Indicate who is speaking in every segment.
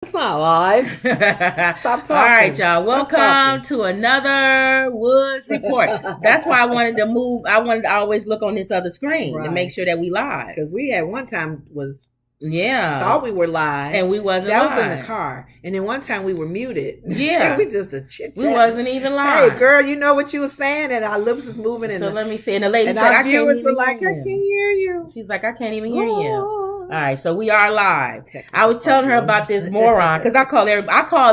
Speaker 1: It's not live. Stop talking.
Speaker 2: All right, y'all. Welcome to another Woods Report. That's why I wanted to move. I wanted to always look on this other screen to make sure that we live.
Speaker 1: Because we at one time thought we were live.
Speaker 2: And we wasn't
Speaker 1: live.
Speaker 2: That
Speaker 1: was in the car. And then one time we were muted.
Speaker 2: Yeah.
Speaker 1: We just a chit-chat.
Speaker 2: We wasn't even live.
Speaker 1: Hey, girl, you know what you were saying? And our lips is moving.
Speaker 2: So let me see. And the lady said,
Speaker 1: our viewers were like, I can't hear you.
Speaker 2: She's like, I can't even hear you. All right, so we are live. I was telling her about this moron because I call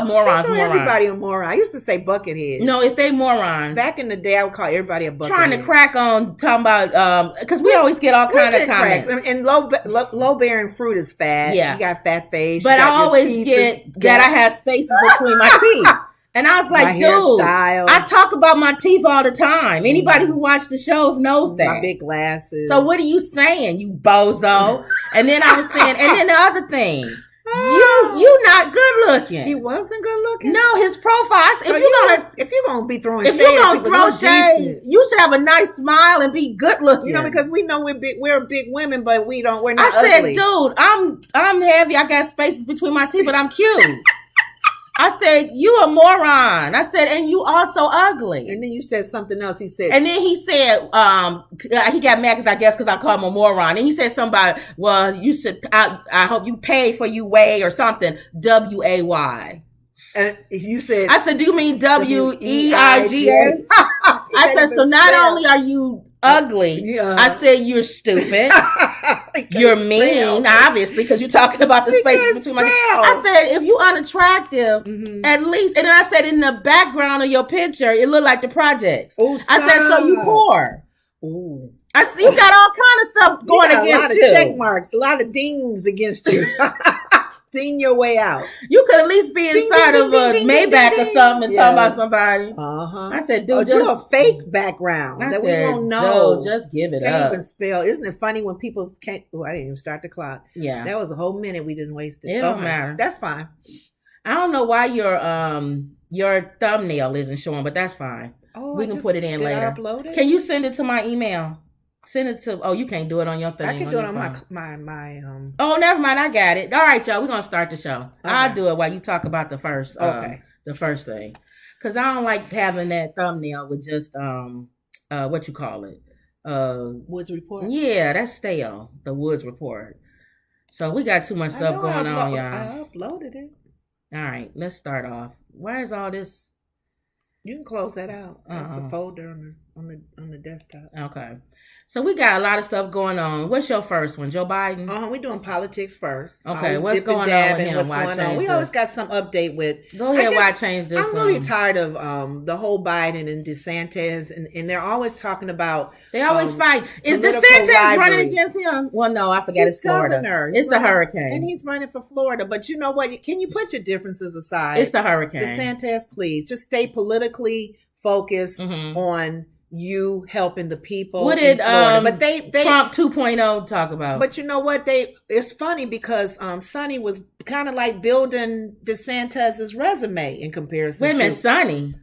Speaker 2: morons.
Speaker 1: Everybody a moron. I used to say buckethead.
Speaker 2: No, if they morons.
Speaker 1: Back in the day, I would call everybody a buckethead.
Speaker 2: Trying to crack on talking about because we always get all kind of comments.
Speaker 1: And low bearing fruit is fat.
Speaker 2: Yeah,
Speaker 1: you got fat face.
Speaker 2: But I always get that I have spaces between my teeth. And I was like, dude, I talk about my teeth all the time. Anybody who watched the shows knows that.
Speaker 1: My big glasses.
Speaker 2: So what are you saying, you bozo? And then I was saying, and then the other thing, you not good looking.
Speaker 1: He wasn't good looking?
Speaker 2: No, his profile.
Speaker 1: So if you're gonna be throwing shade,
Speaker 2: if you're gonna throw shade, you should have a nice smile and be good looking.
Speaker 1: You know, because we know we're big women, but we're not ugly.
Speaker 2: I said, dude, I'm heavy. I got spaces between my teeth, but I'm cute. I said, you a moron. I said, and you also ugly.
Speaker 1: And then you said something else. He said,
Speaker 2: and then he said, he got mad because I called him a moron. And he said something about, well, you should, I hope you paid for you weigh or something. W-A-Y.
Speaker 1: And you said,
Speaker 2: I said, do you mean W-E-I-G-A? I said, so not only are you ugly, I said, you're stupid. You're mean, obviously, because you're talking about the spaces between my teeth. I said, if you unattractive, at least, and then I said, in the background of your picture, it looked like the projects.
Speaker 1: Ooh,
Speaker 2: I said, so you poor.
Speaker 1: Ooh.
Speaker 2: I see you got all kind of stuff going against you.
Speaker 1: A lot of check marks, a lot of dings against you. Ding your way out.
Speaker 2: You could at least be inside of a Maybach or something and talk about somebody.
Speaker 1: I
Speaker 2: said, dude,
Speaker 1: do a fake background that we won't know.
Speaker 2: Just give it
Speaker 1: can't
Speaker 2: up.
Speaker 1: Can't even spell. Isn't it funny when people can't? Oh, I didn't even start the clock.
Speaker 2: Yeah,
Speaker 1: that was a whole minute we didn't waste it.
Speaker 2: It don't matter.
Speaker 1: That's fine.
Speaker 2: I don't know why your thumbnail isn't showing, but that's fine.
Speaker 1: Oh,
Speaker 2: we can put it in later.
Speaker 1: Upload it?
Speaker 2: Can you send it to my email? Send it to. Oh, you can't do it on your thing.
Speaker 1: I can do it on my.
Speaker 2: Oh, never mind. I got it. All right, y'all. We're gonna start the show. Okay. I'll do it while you talk about the first. The first thing, because I don't like having that thumbnail with just what you call it,
Speaker 1: Woods Report.
Speaker 2: Yeah, that's stale. The Woods Report. So we got too much stuff going on, y'all.
Speaker 1: I uploaded it.
Speaker 2: All right, let's start off. Why is all this?
Speaker 1: You can close that out. That's a folder on the desktop.
Speaker 2: Okay. So we got a lot of stuff going on. What's your first one? Joe Biden?
Speaker 1: We're doing politics first.
Speaker 2: Okay, what's going on with him?
Speaker 1: We always got some update with.
Speaker 2: Go ahead, why change this?
Speaker 1: I'm really tired of the whole Biden and DeSantis, and they're always talking about.
Speaker 2: They always fight. Is DeSantis running against him? Well, no, I forget. It's Florida.
Speaker 1: Governor.
Speaker 2: It's the hurricane.
Speaker 1: And he's running for Florida. But you know what? Can you put your differences aside?
Speaker 2: It's the hurricane.
Speaker 1: DeSantis, please. Just stay politically focused on you helping the people.
Speaker 2: What did
Speaker 1: but they
Speaker 2: Trump 2.0 talk about?
Speaker 1: But you know what? It's funny because Sonny was kind of like building DeSantis's resume in comparison.
Speaker 2: Wait a minute, Sonny.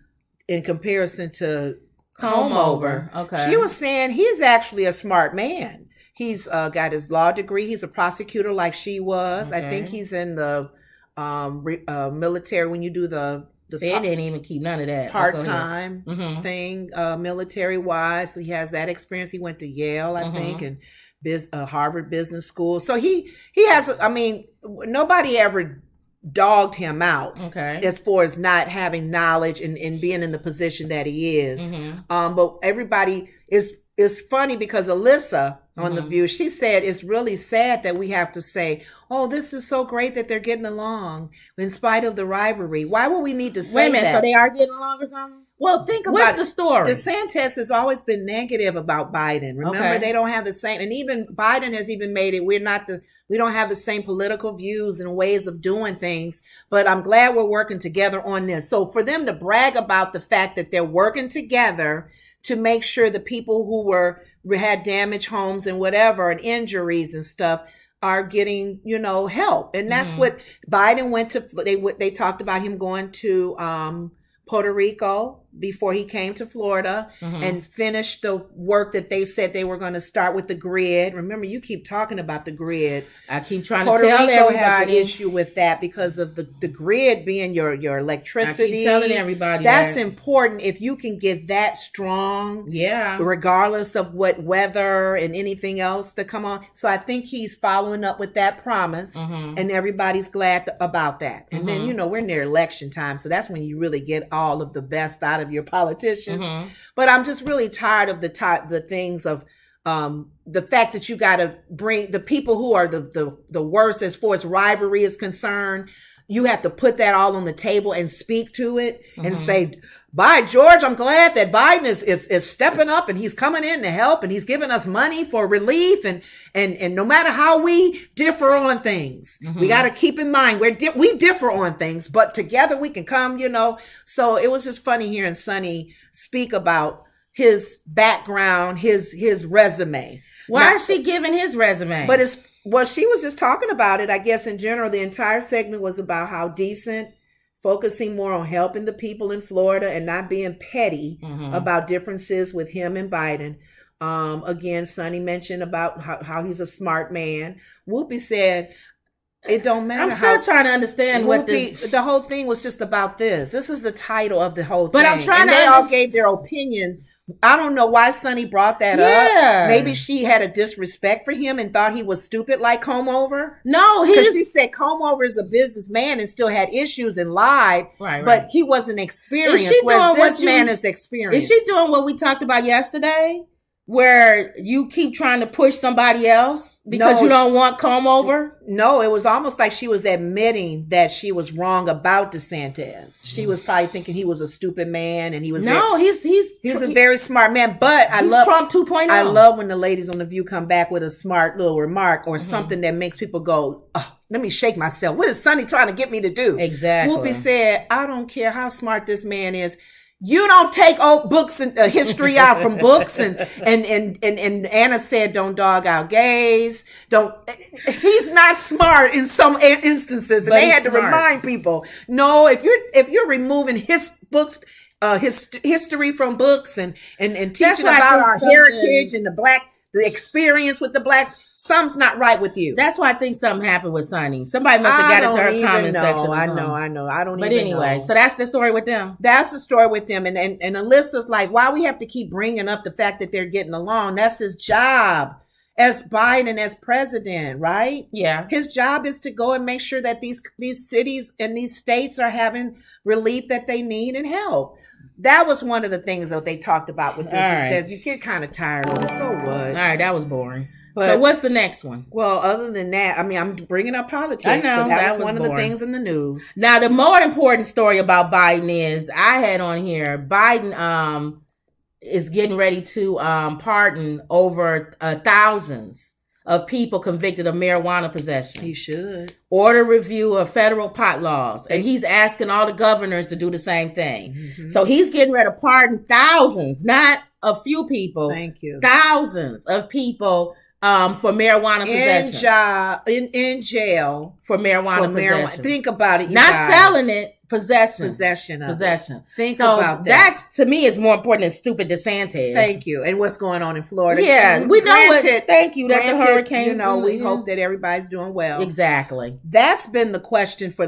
Speaker 1: In comparison to Comeover.
Speaker 2: Okay.
Speaker 1: She was saying he's actually a smart man. He's got his law degree. He's a prosecutor like she was. Okay. I think he's in the military when you do
Speaker 2: they didn't even keep none of that
Speaker 1: part-time thing, military-wise. So he has that experience. He went to Yale, I think, and Harvard Business School. So he has. I mean, nobody ever dogged him out as far as not having knowledge and being in the position that he is. But everybody is funny because Alyssa on The View, she said it's really sad that we have to say, oh, this is so great that they're getting along in spite of the rivalry. Why would we need to say that?
Speaker 2: Wait a minute, so they are getting along or something? Well, think about what's the story.
Speaker 1: DeSantis has always been negative about Biden. Remember, they don't have the same, and even Biden has even made it. We don't have the same political views and ways of doing things. But I'm glad we're working together on this. So for them to brag about the fact that they're working together to make sure the people who had damaged homes and whatever and injuries and stuff are getting, help. And that's what Biden went to. They talked about him going to Puerto Rico before he came to Florida and finished the work that they said they were going to start with the grid. Remember, you keep talking about the grid.
Speaker 2: I keep trying
Speaker 1: Puerto
Speaker 2: to tell
Speaker 1: Rico
Speaker 2: everybody.
Speaker 1: has an issue with that because of the grid being your electricity.
Speaker 2: I keep telling everybody
Speaker 1: that's
Speaker 2: that.
Speaker 1: important. If you can get that strong, regardless of what weather and anything else that come on. So I think he's following up with that promise, and everybody's glad about that. And then, we're near election time, so that's when you really get all of the best out of your politicians. But I'm just really tired of the things of the fact that you got to bring the people who are the worst as far as rivalry is concerned. You have to put that all on the table and speak to it and say, by George, I'm glad that Biden is stepping up and he's coming in to help and he's giving us money for relief. And no matter how we differ on things, we got to keep in mind we differ on things, but together we can come, So it was just funny hearing Sonny speak about his background, his resume.
Speaker 2: Why is she giving his resume?
Speaker 1: But she was just talking about it. I guess in general, the entire segment was about how decent, focusing more on helping the people in Florida and not being petty about differences with him and Biden. Again, Sonny mentioned about how he's a smart man. Whoopi said, it don't matter.
Speaker 2: I'm still trying to understand what
Speaker 1: the whole thing was just about this. This is the title of the whole thing.
Speaker 2: But I'm trying
Speaker 1: they all gave their opinion. I don't know why Sonny brought that up. Maybe she had a disrespect for him and thought he was stupid like Comeover.
Speaker 2: No,
Speaker 1: because she said Comeover is a businessman and still had issues and lied. Right. But he wasn't experienced. Whereas this man is experienced.
Speaker 2: Is she doing what we talked about yesterday? Where you keep trying to push somebody else because you don't want Comeover?
Speaker 1: No, it was almost like she was admitting that she was wrong about DeSantis. She was probably thinking he was a stupid man, and he was he's a very smart man. But I love
Speaker 2: Trump 2.0.
Speaker 1: I love when the ladies on The View come back with a smart little remark or something that makes people go, oh, let me shake myself. What is Sonny trying to get me to do?
Speaker 2: Exactly.
Speaker 1: Whoopi said, I don't care how smart this man is. You don't take old books and history out from books, and Anna said, "Don't dog out gays." Don't. He's not smart in some instances, and they had to remind people. No, if you're removing his books, his history from books, and teaching about our heritage and the experience with the blacks. Something's not right with you.
Speaker 2: That's why I think something happened with Sonny. Somebody must have got into her comment section.
Speaker 1: I know. I don't even know.
Speaker 2: But anyway, so that's the story with them.
Speaker 1: That's the story with them. And Alyssa's like, why we have to keep bringing up the fact that they're getting along? That's his job as Biden, as president, right?
Speaker 2: Yeah.
Speaker 1: His job is to go and make sure that these cities and these states are having relief that they need and help. That was one of the things that they talked about with this. It says you get kind of tired of it. So what?
Speaker 2: All right, that was boring. But, so what's the next one?
Speaker 1: Well, other than that, I mean, I'm bringing up politics.
Speaker 2: I know.
Speaker 1: So that was one of the things in the news.
Speaker 2: Now, the more important story about Biden is, I had on here, Biden is getting ready to pardon over thousands of people convicted of marijuana possession.
Speaker 1: He should.
Speaker 2: Order review of federal pot laws. And he's asking all the governors to do the same thing. Mm-hmm. So he's getting ready to pardon thousands, not a few people.
Speaker 1: Thank you.
Speaker 2: Thousands of people for marijuana possession.
Speaker 1: In jail
Speaker 2: for marijuana possession.
Speaker 1: Think about it,
Speaker 2: not guys. Selling it, possession.
Speaker 1: Possession. Think
Speaker 2: so
Speaker 1: about that.
Speaker 2: That's, to me, is more important than stupid DeSantis.
Speaker 1: Thank you. And what's going on in Florida.
Speaker 2: Yeah, we know what. Thank you. That the hurricane.
Speaker 1: We hope that everybody's doing well.
Speaker 2: Exactly.
Speaker 1: That's been the question for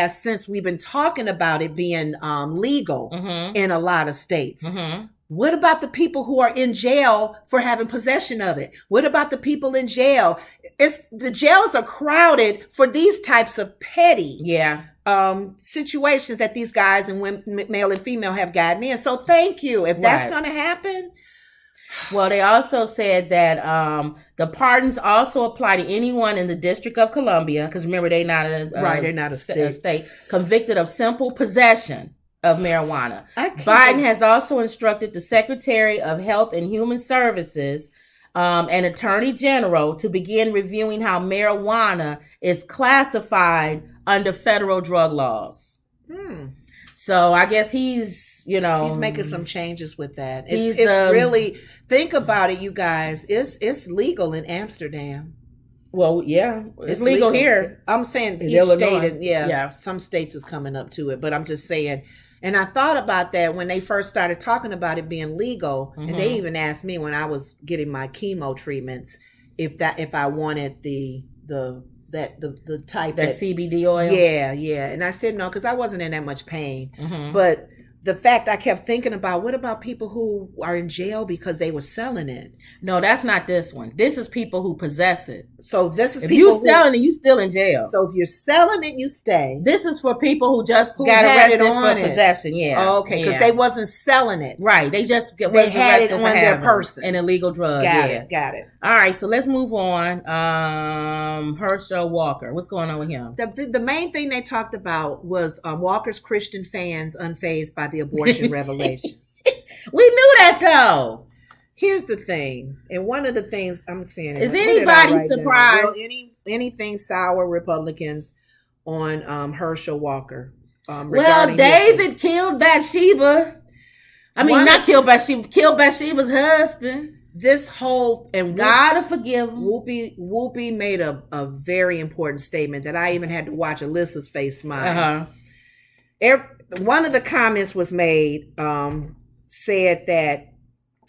Speaker 1: since we've been talking about it being legal in a lot of states. What about the people who are in jail for having possession of it? What about the people in jail? The jails are crowded for these types of petty situations that these guys and women, male and female, have gotten in. So thank you. If that's going to happen.
Speaker 2: Well, they also said that the pardons also apply to anyone in the District of Columbia, because remember, they're not a state, convicted of simple possession of marijuana. Biden has also instructed the Secretary of Health and Human Services and Attorney General to begin reviewing how marijuana is classified under federal drug laws. So I guess he's
Speaker 1: making some changes with that. It's really, think about it, you guys. It's legal in Amsterdam.
Speaker 2: Well, yeah, it's legal here.
Speaker 1: I'm saying each state, some states is coming up to it, but I'm just saying And I thought about that when they first started talking about it being legal. And they even asked me when I was getting my chemo treatments if I wanted the type
Speaker 2: that CBD oil.
Speaker 1: Yeah. And I said no, because I wasn't in that much pain. But the fact I kept thinking about, what about people who are in jail because they were selling it?
Speaker 2: No, that's not this one. This is people who possess it.
Speaker 1: So this is
Speaker 2: if you selling it, you still in jail.
Speaker 1: So if you're selling it, you stay.
Speaker 2: This is for people who just got arrested for possession. Yeah.
Speaker 1: Oh, okay, because they wasn't selling it.
Speaker 2: Right. They just
Speaker 1: they had it on their person.
Speaker 2: An illegal drug.
Speaker 1: Got it.
Speaker 2: All right, so let's move on. Herschel Walker. What's going on with him?
Speaker 1: The main thing they talked about was Walker's Christian fans unfazed by the abortion revelations.
Speaker 2: We knew that though.
Speaker 1: Here's the thing, and one of the things I'm saying
Speaker 2: is anybody surprised?
Speaker 1: Well, anything sour Republicans on Herschel Walker?
Speaker 2: Well, David killed Bathsheba. I mean, not killed Bathsheba. Killed Bathsheba's husband.
Speaker 1: This whole and
Speaker 2: gotta forgive him.
Speaker 1: Whoopi made a very important statement that I even had to watch Alyssa's face smile. One of the comments was made, said that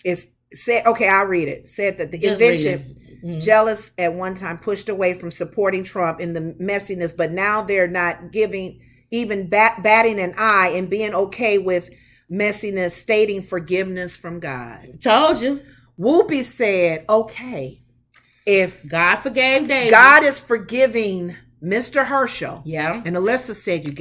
Speaker 1: I'll read it. Said that the invention, jealous at one time, pushed away from supporting Trump in the messiness, but now they're not giving even batting an eye and being okay with messiness, stating forgiveness from God.
Speaker 2: Told you.
Speaker 1: Whoopi said, okay, if
Speaker 2: God forgave David,
Speaker 1: God is forgiving Mr. Herschel.
Speaker 2: Yeah.
Speaker 1: And Alyssa said, you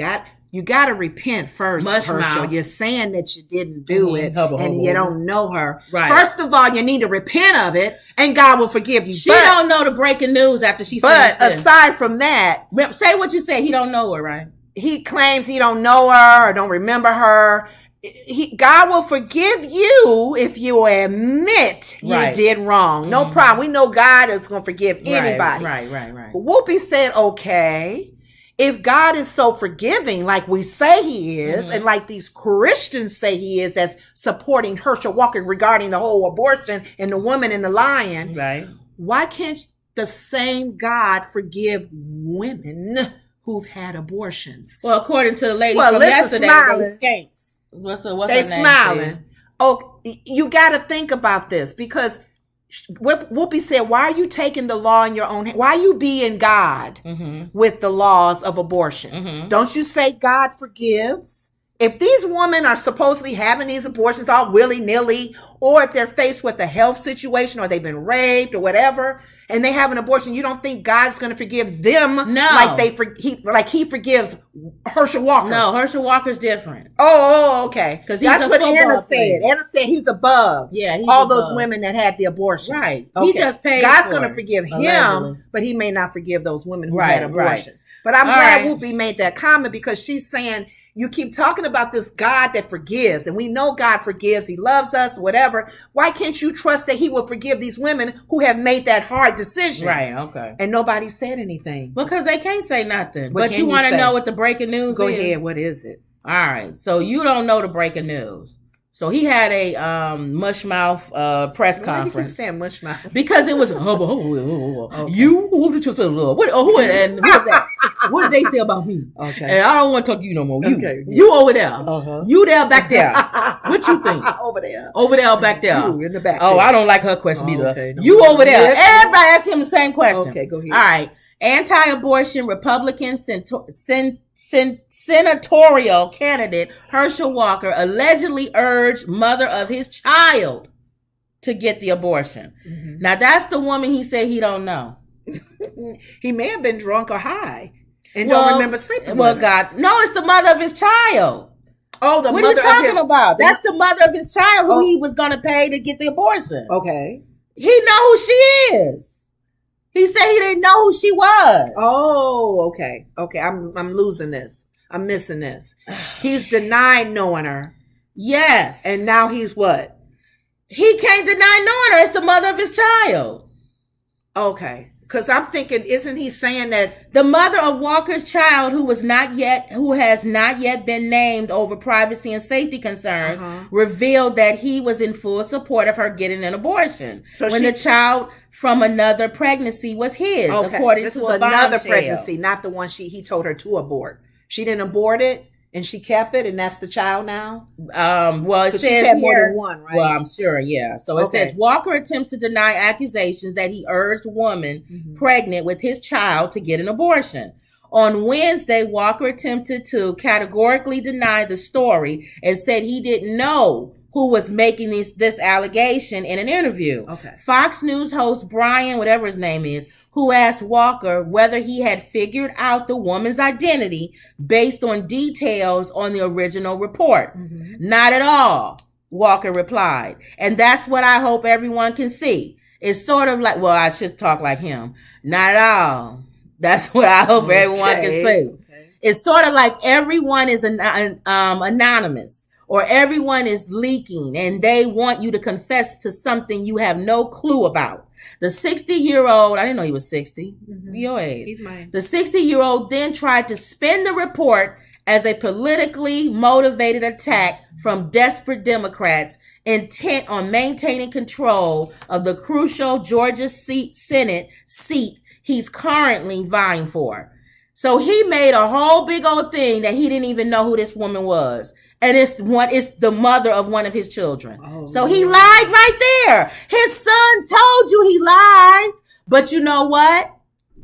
Speaker 1: got to repent first, Herschel.
Speaker 2: Mouth.
Speaker 1: You're saying that you didn't do it and you don't know her.
Speaker 2: Right.
Speaker 1: First of all, you need to repent of it and God will forgive you.
Speaker 2: She don't know the breaking news after she finished
Speaker 1: this. Aside from that.
Speaker 2: Say what you said. He don't know her, right?
Speaker 1: He claims he don't know her or don't remember her. God will forgive you if you admit you did wrong. No problem. We know God is going to forgive anybody.
Speaker 2: Right.
Speaker 1: But Whoopi said, okay, if God is so forgiving like we say he is, and like these Christians say he is, that's supporting Herschel Walker regarding the whole abortion and the woman and the lion,
Speaker 2: right?
Speaker 1: Why can't the same God forgive women who've had abortions?
Speaker 2: Well, according to the lady from yesterday, they skanks. What's
Speaker 1: they smiling. Oh, you got to think about this, because Whoopi said, why are you taking the law in your own hand? Why are you being God with the laws of abortion? Don't you say God forgives? If these women are supposedly having these abortions all willy-nilly, or if they're faced with a health situation or they've been raped or whatever, and they have an abortion, you don't think God's going to forgive them?
Speaker 2: No.
Speaker 1: Like he forgives Herschel Walker?
Speaker 2: No, Herschel Walker's different.
Speaker 1: Oh, okay.
Speaker 2: Because
Speaker 1: that's what Anna said. Anna said he's above all those women that had the abortion.
Speaker 2: Right.
Speaker 1: Okay.
Speaker 2: He just paid.
Speaker 1: God's going to forgive him, but he may not forgive those women who had abortions. But I'm glad Whoopi made that comment, because she's saying, you keep talking about this God that forgives, and we know God forgives. He loves us, whatever. Why can't you trust that he will forgive these women who have made that hard decision?
Speaker 2: Right, okay.
Speaker 1: And nobody said anything.
Speaker 2: Because they can't say nothing. But you want to know what the breaking news is?
Speaker 1: Go ahead. What is it?
Speaker 2: All right. So you don't know the breaking news. So he had a mush mouth press conference.
Speaker 1: You keep saying mush mouth?
Speaker 2: Because it was okay. You who did you say love? What did they say about me?
Speaker 1: Okay.
Speaker 2: And I don't want to talk to you no more. You over there. You there back there. What you think?
Speaker 1: Over there.
Speaker 2: Over there back there.
Speaker 1: You in the back.
Speaker 2: Oh, I don't like her question either.
Speaker 1: Okay, no,
Speaker 2: you over there. Everybody ask him the same question.
Speaker 1: Okay, go ahead.
Speaker 2: All right. Anti-abortion Republican senatorial candidate Herschel Walker allegedly urged mother of his child to get the abortion. Now that's the woman he said he don't know.
Speaker 1: He may have been drunk or high and don't remember sleeping with her.
Speaker 2: God, no, it's the mother of his child.
Speaker 1: Oh, the
Speaker 2: what
Speaker 1: mother
Speaker 2: are you talking about? That's the mother of his child who he was going to pay to get the abortion.
Speaker 1: Okay,
Speaker 2: he know who she is. He said he didn't know who she was.
Speaker 1: Oh, okay. I'm losing this. I'm missing this. He's denied knowing her.
Speaker 2: Yes.
Speaker 1: And now he's what?
Speaker 2: He can't deny knowing her. It's the mother of his child.
Speaker 1: Okay. Because I'm thinking, isn't he saying that
Speaker 2: the mother of Walker's child, who has not yet been named over privacy and safety concerns, revealed that he was in full support of her getting an abortion when the child from another pregnancy was his, according to a bombshell.
Speaker 1: Another pregnancy, not the one he told her to abort. She didn't abort it. And she kept it, and that's the child now?
Speaker 2: Well, it says
Speaker 1: she said more than one, right?
Speaker 2: Well, I'm sure, yeah. So it says, Walker attempts to deny accusations that he urged a woman pregnant with his child to get an abortion. On Wednesday, Walker attempted to categorically deny the story and said he didn't know who was making this allegation in an interview.
Speaker 1: Okay.
Speaker 2: Fox News host Brian, whatever his name is, who asked Walker whether he had figured out the woman's identity based on details on the original report. Not at all, Walker replied. And that's what I hope everyone can see. It's sort of like, well, I should talk like him. Not at all. That's what I hope everyone can see. Okay. It's sort of like everyone is anonymous. Or everyone is leaking and they want you to confess to something you have no clue about. The 60-year-old, I didn't know he was 60. Your age.
Speaker 1: He's mine.
Speaker 2: The 60-year-old then tried to spin the report as a politically motivated attack from desperate Democrats intent on maintaining control of the crucial Georgia Senate seat he's currently vying for. So he made a whole big old thing that he didn't even know who this woman was. And it's the mother of one of his children. Oh, so he lied right there. His son told you he lies. But you know what?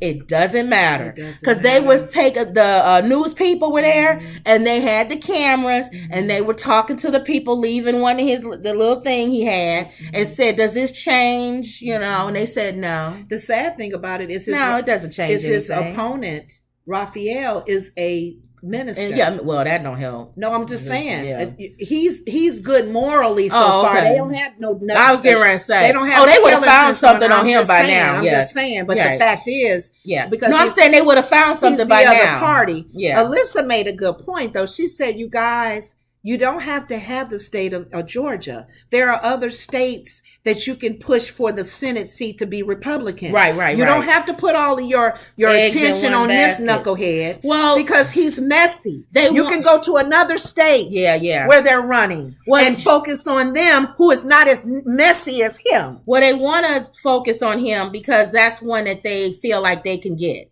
Speaker 2: It doesn't matter. Because they was the news people were there and they had the cameras and they were talking to the people leaving the little thing he had and said, does this change? You know, and they said no.
Speaker 1: The sad thing about it is
Speaker 2: it doesn't change anything.
Speaker 1: His opponent, Raphael, is a minister.
Speaker 2: And yeah, well, that don't help.
Speaker 1: No, I'm just saying. Yeah. He's good morally so far. They don't have no.
Speaker 2: I was getting ready to say.
Speaker 1: They don't have.
Speaker 2: They would have found something on him by now.
Speaker 1: I'm just saying. But the fact is, because
Speaker 2: I'm saying they would have found something by now.
Speaker 1: He's the other party. Yeah. Alyssa made a good point though. She said, "You guys, you don't have to have the state of Georgia. There are other states that you can push for the Senate seat to be Republican.
Speaker 2: Right.
Speaker 1: You don't have to put all of your attention on this knucklehead. Well, because he's messy. You can go to another state where they're running and focus on them who is not as messy as him.
Speaker 2: Well, they want to focus on him because that's one that they feel like they can get.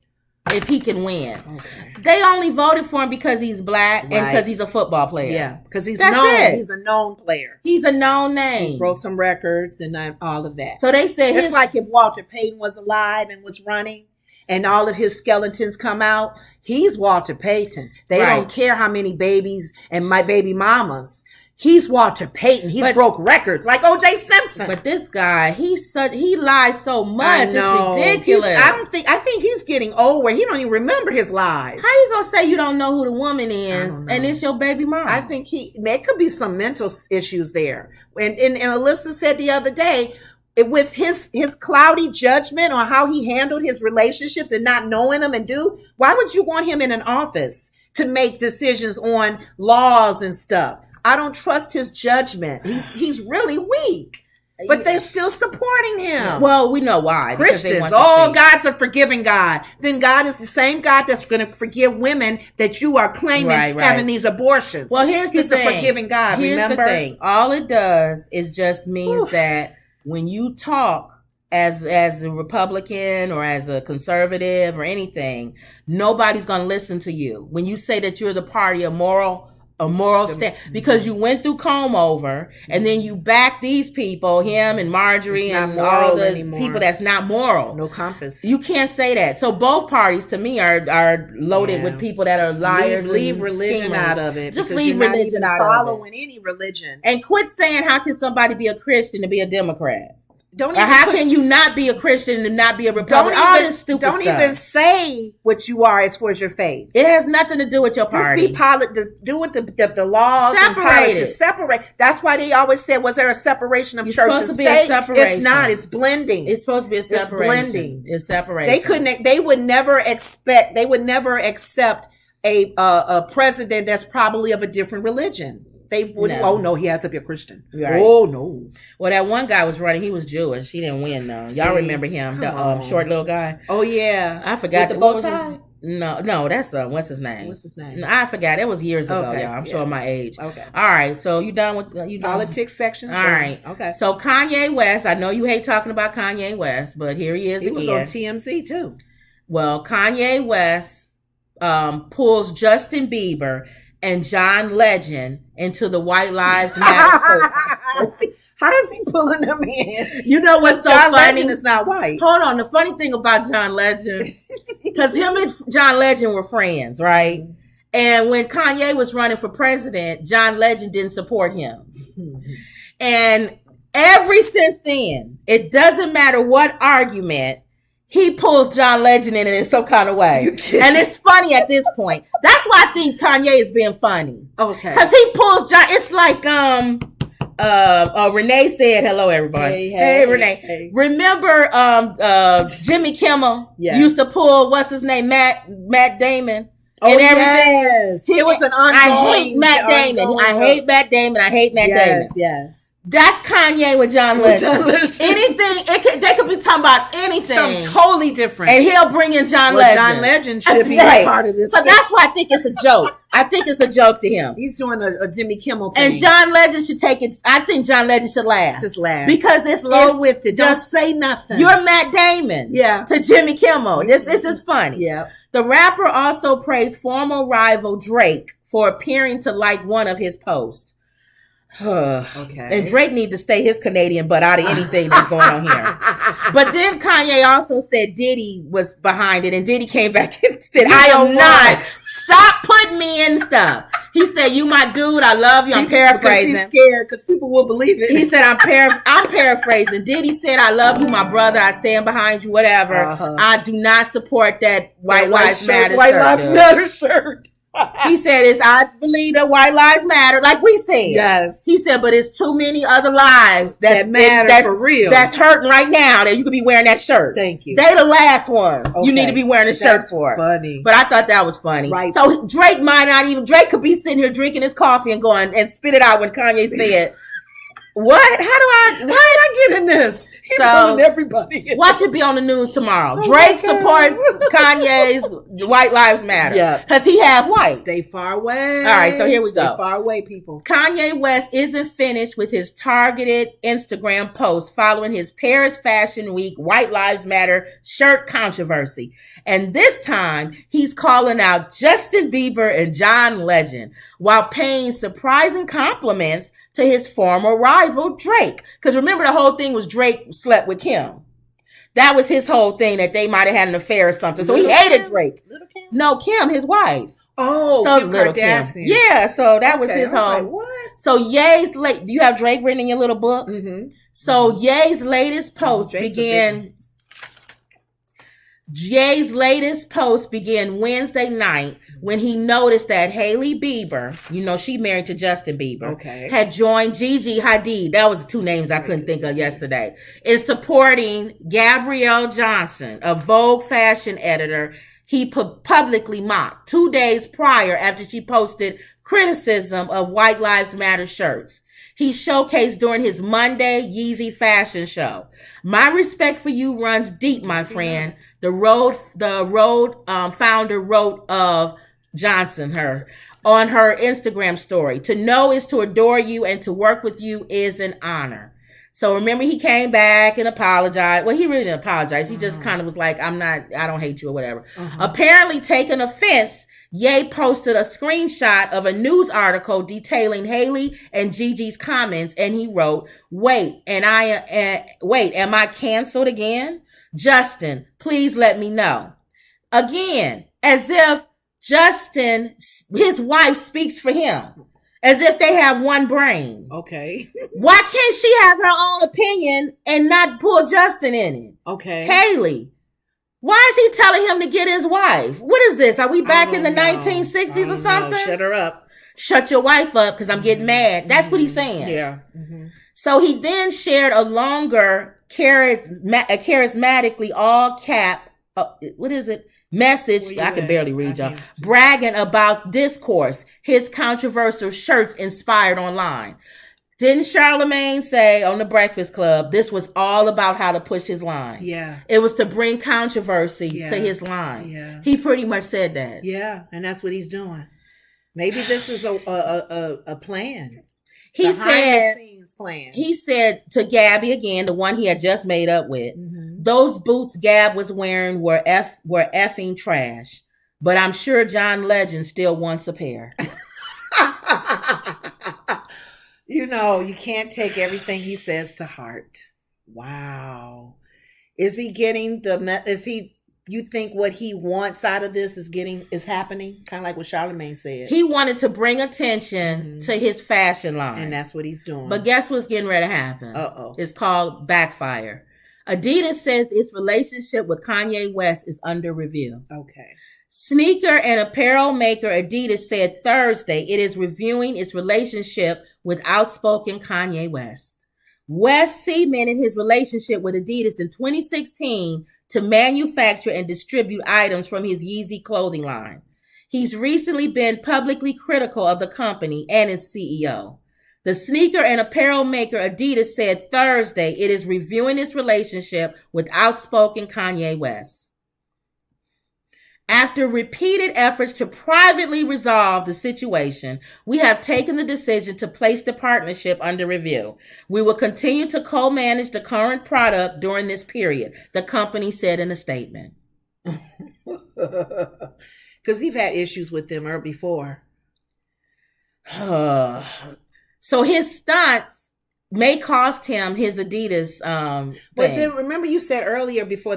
Speaker 2: If he can win. Okay. They only voted for him because he's black and because he's a football player.
Speaker 1: Yeah, because he's known. He's a known player.
Speaker 2: He's a known name.
Speaker 1: He's broke some records and all of that.
Speaker 2: So they said
Speaker 1: it's like if Walter Payton was alive and was running and all of his skeletons come out, he's Walter Payton. They don't care how many babies and my baby mamas. He's Walter Payton. He's broke records like O.J. Simpson.
Speaker 2: But this guy, he lies so much. It's ridiculous.
Speaker 1: I think he's getting old where he don't even remember his lies.
Speaker 2: How you gonna say you don't know who the woman is and it's your baby mom?
Speaker 1: I think there could be some mental issues there. And Alyssa said the other day, with his cloudy judgment on how he handled his relationships and not knowing them why would you want him in an office to make decisions on laws and stuff? I don't trust his judgment. He's really weak. But they're still supporting him.
Speaker 2: Well, we know why.
Speaker 1: Christians. God's a forgiving God. Then God is the same God that's going to forgive women that you are claiming having these abortions.
Speaker 2: Well, he's
Speaker 1: a forgiving God, remember?
Speaker 2: The thing. All it does is just means that when you talk as a Republican or as a conservative or anything, nobody's going to listen to you. When you say that you're the party of moral stand, because you went through comb over and then you back these people, him and Marjorie and all the people that's not moral.
Speaker 1: No compass.
Speaker 2: You can't say that. So both parties to me are loaded with people that are liars.
Speaker 1: Leave religion
Speaker 2: schemers.
Speaker 1: Out of it.
Speaker 2: Just leave religion out of it.
Speaker 1: Following any religion.
Speaker 2: And quit saying how can somebody be a Christian to be a Democrat? How can you not be a Christian and not be a Republican? All this stupid stuff.
Speaker 1: Don't even say what you are as far as your faith.
Speaker 2: It has nothing to do with your party.
Speaker 1: Just do with the laws and politics. Separate. That's why they always said, was there a separation of church and state? It's not. It's blending.
Speaker 2: It's supposed to be a separation.
Speaker 1: It's blending.
Speaker 2: It's separation.
Speaker 1: They would never accept a president that's probably of a different religion. They wouldn't. No. Oh no, he has to be a Christian.
Speaker 2: Right.
Speaker 1: Oh no.
Speaker 2: Well, that one guy was running. He was Jewish. He didn't win though. Y'all remember him? The short little guy.
Speaker 1: Oh yeah.
Speaker 2: I forgot
Speaker 1: the bow tie.
Speaker 2: No, that's what's his name?
Speaker 1: What's his name?
Speaker 2: No, I forgot. It was years ago. Yeah, I'm showing my age.
Speaker 1: Okay.
Speaker 2: All right. So you done with
Speaker 1: politics section?
Speaker 2: All right.
Speaker 1: Okay.
Speaker 2: So Kanye West. I know you hate talking about Kanye West, but here he is again.
Speaker 1: He was on TMZ too.
Speaker 2: Well, Kanye West pulls Justin Bieber and John Legend into the White Lives Matter conspiracy.
Speaker 1: How is he pulling them in?
Speaker 2: You know what's so
Speaker 1: John
Speaker 2: funny?
Speaker 1: Legend is not white.
Speaker 2: Hold on. The funny thing about John Legend, because him and John Legend were friends, right? Mm-hmm. And when Kanye was running for president, John Legend didn't support him. And ever since then, it doesn't matter what argument, he pulls John Legend in some kind of way. And it's funny at this point. That's why I think Kanye is being funny.
Speaker 1: Okay.
Speaker 2: Because he pulls John, it's like, Renee said, hello everybody. Hey, Renee. Hey. Remember, Jimmy Kimmel used to pull, what's his name? Matt Damon. And everything.
Speaker 1: Yes. It was an ongoing.
Speaker 2: I hate Matt Damon. I hate Matt Damon.
Speaker 1: Yes.
Speaker 2: That's Kanye with John Legend. Anything, they could be talking about anything.
Speaker 1: Something totally different.
Speaker 2: And he'll bring in John Legend.
Speaker 1: John Legend should be a part of this.
Speaker 2: So that's why I think it's a joke. I think it's a joke to him.
Speaker 1: He's doing a Jimmy Kimmel thing.
Speaker 2: And John Legend should take it. I think John Legend should laugh.
Speaker 1: Just laugh.
Speaker 2: Because it's
Speaker 1: flow with it. Don't say nothing.
Speaker 2: You're Matt Damon.
Speaker 1: Yeah.
Speaker 2: To Jimmy Kimmel. It's just funny.
Speaker 1: Yeah.
Speaker 2: The rapper also praised former rival Drake for appearing to like one of his posts.
Speaker 1: Okay.
Speaker 2: And Drake need to stay his Canadian butt out of anything that's going on here. But then Kanye also said Diddy was behind it, and Diddy came back and said, I am not. Stop putting me in stuff. He said, you my dude, I love you. I'm paraphrasing.
Speaker 1: Because he's scared because people will believe it.
Speaker 2: He said, I'm paraphrasing. Diddy said, I love you, my brother. I stand behind you, whatever. I do not support that White Lives Matter shirt. He said, I believe that white lives matter, like we said.
Speaker 1: Yes.
Speaker 2: He said, but it's too many other lives that matter
Speaker 1: for real.
Speaker 2: That's hurting right now that you could be wearing that shirt.
Speaker 1: Thank you.
Speaker 2: They the last ones you need to be wearing a shirt for.
Speaker 1: Funny.
Speaker 2: But I thought that was funny.
Speaker 1: Right.
Speaker 2: So Drake could be sitting here drinking his coffee and going and spit it out when Kanye said, why did I get in this? He's pulling everybody. Watch it be on the news tomorrow. Drake supports Kanye's White Lives Matter. Yeah. Because he half white.
Speaker 1: Stay far away.
Speaker 2: All right, so here we go.
Speaker 1: Stay far away, people.
Speaker 2: Kanye West isn't finished with his targeted Instagram post following his Paris Fashion Week White Lives Matter shirt controversy. And this time, he's calling out Justin Bieber and John Legend while paying surprising compliments to his former rival, Drake. Because remember, the whole thing was Drake slept with Kim. That was his whole thing, that they might have had an affair or something. So he hated Drake.
Speaker 1: Little Kim?
Speaker 2: No, Kim, his wife.
Speaker 1: Oh,
Speaker 2: so
Speaker 1: Kim Kardashian.
Speaker 2: Yeah, so that was his whole.
Speaker 1: Like, what?
Speaker 2: So Ye's late. Do you have Drake written in your little book?
Speaker 1: Mm-hmm.
Speaker 2: So Ye's latest post began Wednesday night when he noticed that Hailey Bieber, she married to Justin Bieber, had joined Gigi Hadid. That was the two names I couldn't think of yesterday. In supporting Gabrielle Johnson, a Vogue fashion editor he publicly mocked 2 days prior after she posted criticism of White Lives Matter shirts. He showcased during his Monday Yeezy fashion show. My respect for you runs deep, my friend. The road founder wrote of Johnson on her Instagram story. To know is to adore you, and to work with you is an honor. So remember, he came back and apologized. Well, he really didn't apologize. He just kind of was like, I don't hate you or whatever. Apparently taking offense, Ye posted a screenshot of a news article detailing Hailey and Gigi's comments, and he wrote, wait, am I canceled again? Justin, please let me know. Again, as if Justin, his wife, speaks for him. As if they have one brain.
Speaker 1: Okay.
Speaker 2: Why can't she have her own opinion and not pull Justin in it?
Speaker 1: Okay.
Speaker 2: Hailey, why is he telling him to get his wife? What is this? Are we back in the 1960s or something?
Speaker 1: Shut her up.
Speaker 2: Shut your wife up because I'm getting mad. That's what he's saying.
Speaker 1: Yeah.
Speaker 2: So he then shared a longer, charismatically all cap, message, I can barely read y'all, bragging about Discourse, his controversial shirts inspired online. Didn't Charlemagne say on the Breakfast Club, this was all about how to push his line?
Speaker 1: Yeah.
Speaker 2: It was to bring controversy to his line. Yeah. He pretty much said that.
Speaker 1: Yeah, and that's what he's doing. Maybe this is a plan.
Speaker 2: He said,
Speaker 1: plan.
Speaker 2: He said to Gabby again, the one he had just made up with, those boots Gab was wearing were effing trash, but I'm sure John Legend still wants a pair.
Speaker 1: You know, you can't take everything he says to heart. Wow. Is he getting you think what he wants out of this is happening? Kind of like what Charlamagne said.
Speaker 2: He wanted to bring attention to his fashion line.
Speaker 1: And that's what he's doing.
Speaker 2: But guess what's getting ready to happen?
Speaker 1: Uh-oh.
Speaker 2: It's called backfire. Adidas says its relationship with Kanye West is under review.
Speaker 1: Okay.
Speaker 2: Sneaker and apparel maker Adidas said Thursday it is reviewing its relationship with outspoken Kanye West. West cemented his relationship with Adidas in 2016 to manufacture and distribute items from his Yeezy clothing line. He's recently been publicly critical of the company and its CEO. The sneaker and apparel maker Adidas said Thursday it is reviewing its relationship with outspoken Kanye West. After repeated efforts to privately resolve the situation, we have taken the decision to place the partnership under review. We will continue to co-manage the current product during this period, the company said in a statement.
Speaker 1: Because he's had issues with them before.
Speaker 2: So his stunts may cost him his Adidas
Speaker 1: but then remember you said earlier before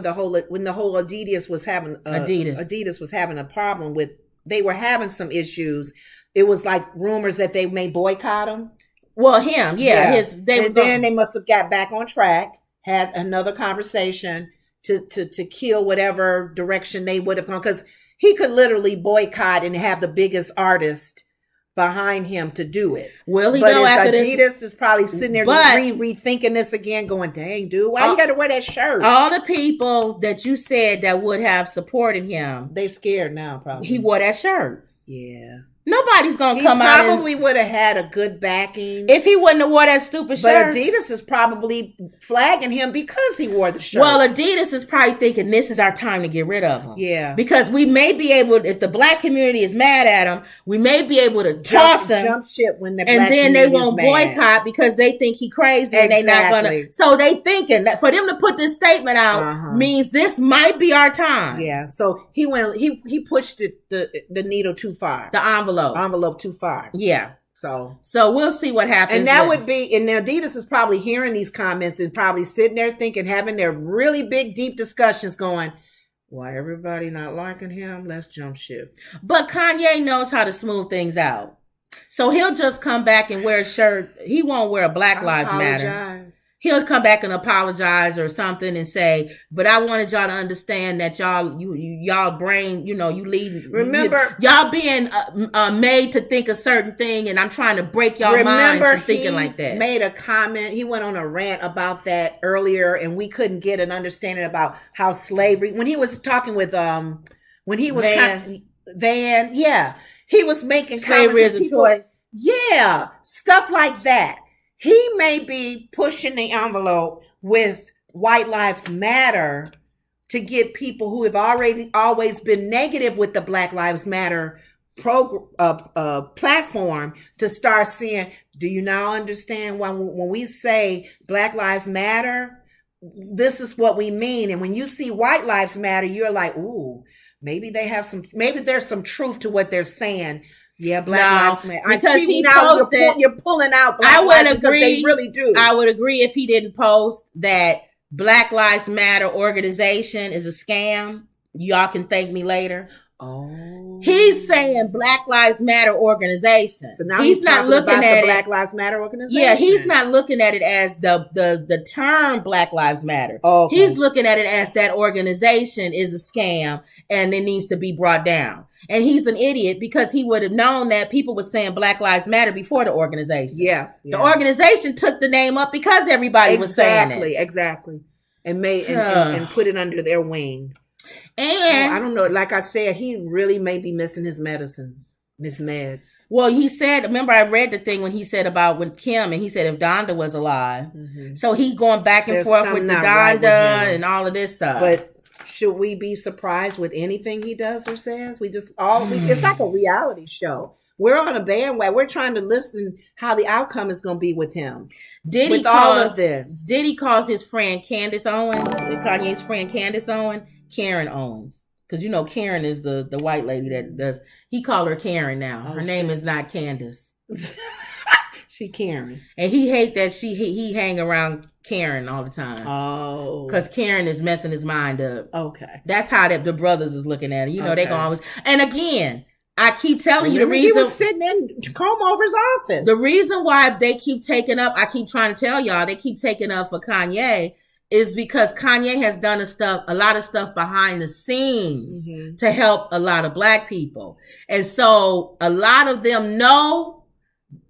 Speaker 1: when the whole Adidas was having a problem with, they were having some issues. It was like rumors that they may boycott him.
Speaker 2: Well, him, yeah.
Speaker 1: They must have got back on track, had another conversation to kill whatever direction they would have gone, because he could literally boycott and have the biggest artist behind him to do it.
Speaker 2: Will he go after
Speaker 1: Adidas
Speaker 2: this?
Speaker 1: is probably sitting there rethinking this again, going, dang, dude, why you got to wear that shirt?
Speaker 2: All the people that you said that would have supported him,
Speaker 1: they scared now, probably.
Speaker 2: He wore that shirt.
Speaker 1: Yeah.
Speaker 2: Nobody's going to come out.
Speaker 1: He probably would have had a good backing.
Speaker 2: If he wouldn't have wore that stupid shirt.
Speaker 1: But Adidas is probably flagging him because he wore the shirt.
Speaker 2: Well, Adidas is probably thinking this is our time to get rid of him.
Speaker 1: Yeah.
Speaker 2: Because we may be able, if the black community is mad at him, we may be able to toss him.
Speaker 1: Jump ship when the black
Speaker 2: and then
Speaker 1: community
Speaker 2: they won't boycott because they think he crazy and they not going to. So they thinking that for them to put this statement out means this might be our time.
Speaker 1: Yeah. So he pushed the needle too far.
Speaker 2: The envelope
Speaker 1: too far.
Speaker 2: Yeah.
Speaker 1: So
Speaker 2: we'll see what happens.
Speaker 1: And that would be, and Adidas is probably hearing these comments and probably sitting there thinking, having their really big, deep discussions going, why everybody not liking him? Let's jump ship.
Speaker 2: But Kanye knows how to smooth things out. So he'll just come back and wear a shirt. He won't wear a Black Lives Matter. He'll come back and apologize or something and say, but I wanted y'all to understand that y'all brain, you lead.
Speaker 1: Remember,
Speaker 2: y'all being made to think a certain thing, and I'm trying to break y'all minds from thinking like that.
Speaker 1: Made a comment. He went on a rant about that earlier, and we couldn't get an understanding about how slavery. When he was talking with when he was Van, yeah, he was making
Speaker 2: slavery as a choice.
Speaker 1: Yeah, stuff like that. He may be pushing the envelope with White Lives Matter to get people who have always been negative with the Black Lives Matter platform to start seeing, do you now understand when we say Black Lives Matter, this is what we mean. And when you see White Lives Matter, you're like, ooh, maybe there's some truth to what they're saying. Yeah, Black Lives Matter.
Speaker 2: Because he posted,
Speaker 1: you're pulling out Black Lives because they really do.
Speaker 2: I would agree if he didn't post that Black Lives Matter organization is a scam. Y'all can thank me later.
Speaker 1: Oh,
Speaker 2: he's saying Black Lives Matter organization.
Speaker 1: So now he's not looking at the Black Lives Matter organization.
Speaker 2: Yeah, he's not looking at it as the term Black Lives Matter.
Speaker 1: Okay.
Speaker 2: He's looking at it as that organization is a scam and it needs to be brought down. And he's an idiot because he would have known that people were saying Black Lives Matter before the organization.
Speaker 1: Yeah.
Speaker 2: The organization took the name up because everybody was saying it.
Speaker 1: Exactly. And made and put it under their wing.
Speaker 2: And
Speaker 1: I don't know. Like I said, he really may be missing his medicines, his meds.
Speaker 2: Well, he said, remember I read the thing when he said about when Kim, and he said if Donda was alive. Mm-hmm. So he going back and forth with the Donda and all of this stuff.
Speaker 1: But should we be surprised with anything he does or says? It's like a reality show. We're on a bandwagon. We're trying to listen how the outcome is going to be with him. Diddy calls
Speaker 2: his friend Candace Owens, Kanye's friend Candace Owens, Karen Owens. Because Karen is the white lady that does. He called her Karen now. Her name is not Candace.
Speaker 1: She Karen.
Speaker 2: And he hate that he hang around Karen all the time.
Speaker 1: Oh.
Speaker 2: Because Karen is messing his mind up.
Speaker 1: Okay.
Speaker 2: That's how the brothers is looking at it. You know, they gonna always... And again, I keep telling you the reason...
Speaker 1: He was sitting in Comover's office.
Speaker 2: The reason why they keep taking up... I keep trying to tell y'all, they keep taking up for Kanye is because Kanye has done a lot of stuff behind the scenes to help a lot of black people. And so a lot of them know...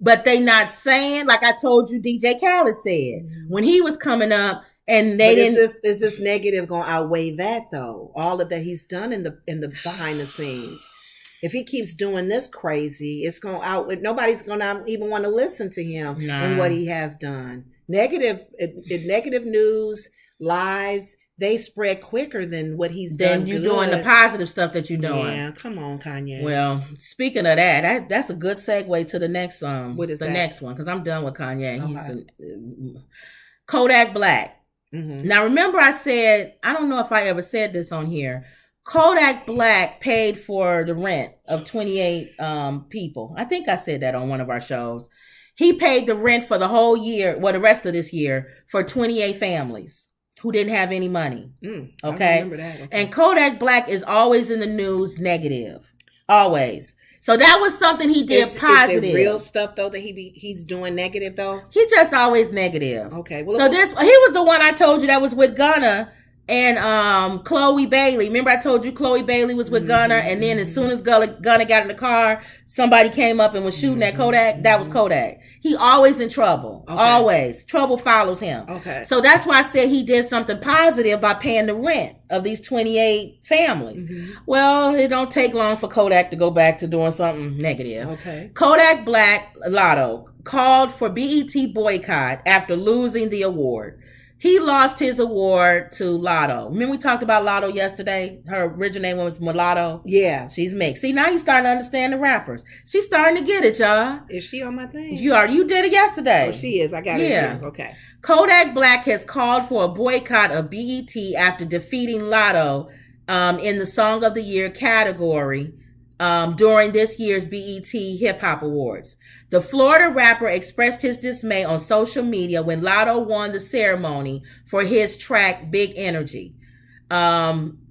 Speaker 2: But they not saying, like I told you, DJ Khaled said when he was coming up, and they didn't.
Speaker 1: Is this negative going to outweigh that though? All of that he's done in the behind the scenes. If he keeps doing this crazy, it's going to outweigh. Nobody's going to even want to listen to him and what he has done. Negative news, lies. They spread quicker than what he's done.
Speaker 2: Then you doing the positive stuff that you're doing.
Speaker 1: Yeah, come on, Kanye.
Speaker 2: Well, speaking of that's a good segue to the next
Speaker 1: What is
Speaker 2: the
Speaker 1: that?
Speaker 2: Next one, because I'm done with Kanye.
Speaker 1: Okay.
Speaker 2: He's Kodak Black. Now remember, I said, I don't know if I ever said this on here. Kodak Black paid for the rent of 28 people. I think I said that on one of our shows. He paid the rent for the whole year, the rest of this year, for 28 families who didn't have any money. Okay?
Speaker 1: I remember that. Okay.
Speaker 2: And Kodak Black is always in the news negative. Always. So that was something he did positive.
Speaker 1: Is it real stuff though that he's doing negative though?
Speaker 2: He just always negative.
Speaker 1: Okay. Well,
Speaker 2: so he was the one I told you that was with Gunna and Chloe Bailey. Remember I told you Chloe Bailey was with Gunna, and then as soon as Gunna got in the car, somebody came up and was shooting at Kodak. That was Kodak. He always in trouble. Okay. Always. Trouble follows him.
Speaker 1: Okay.
Speaker 2: So that's why I said he did something positive by paying the rent of these 28 families. Well, it don't take long for Kodak to go back to doing something negative.
Speaker 1: Okay.
Speaker 2: Kodak Black Lotto called for BET boycott after losing the award. He lost his award to Lotto. Remember we talked about Lotto yesterday? Her original name was Mulatto.
Speaker 1: Yeah.
Speaker 2: She's mixed. See, now you're starting to understand the rappers. She's starting to get it, y'all.
Speaker 1: Is she on my thing?
Speaker 2: You did it yesterday.
Speaker 1: Oh, she is. I got it here. Okay.
Speaker 2: Kodak Black has called for a boycott of BET after defeating Lotto in the Song of the Year category during this year's BET Hip Hop Awards. The Florida rapper expressed his dismay on social media when Lotto won the ceremony for his track Big Energy,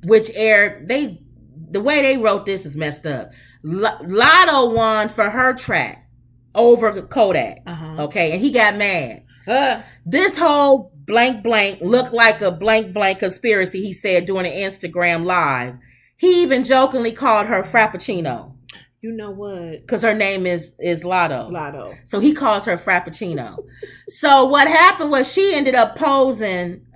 Speaker 2: which aired. The way they wrote this is messed up. Lotto won for her track over Kodak. Okay, and he got mad. This whole blank looked like a blank conspiracy, he said during an Instagram live. He even jokingly called her Frappuccino.
Speaker 1: You know what?
Speaker 2: Because her name is Lotto.
Speaker 1: Lotto.
Speaker 2: So he calls her Frappuccino. So what happened was she ended up posing,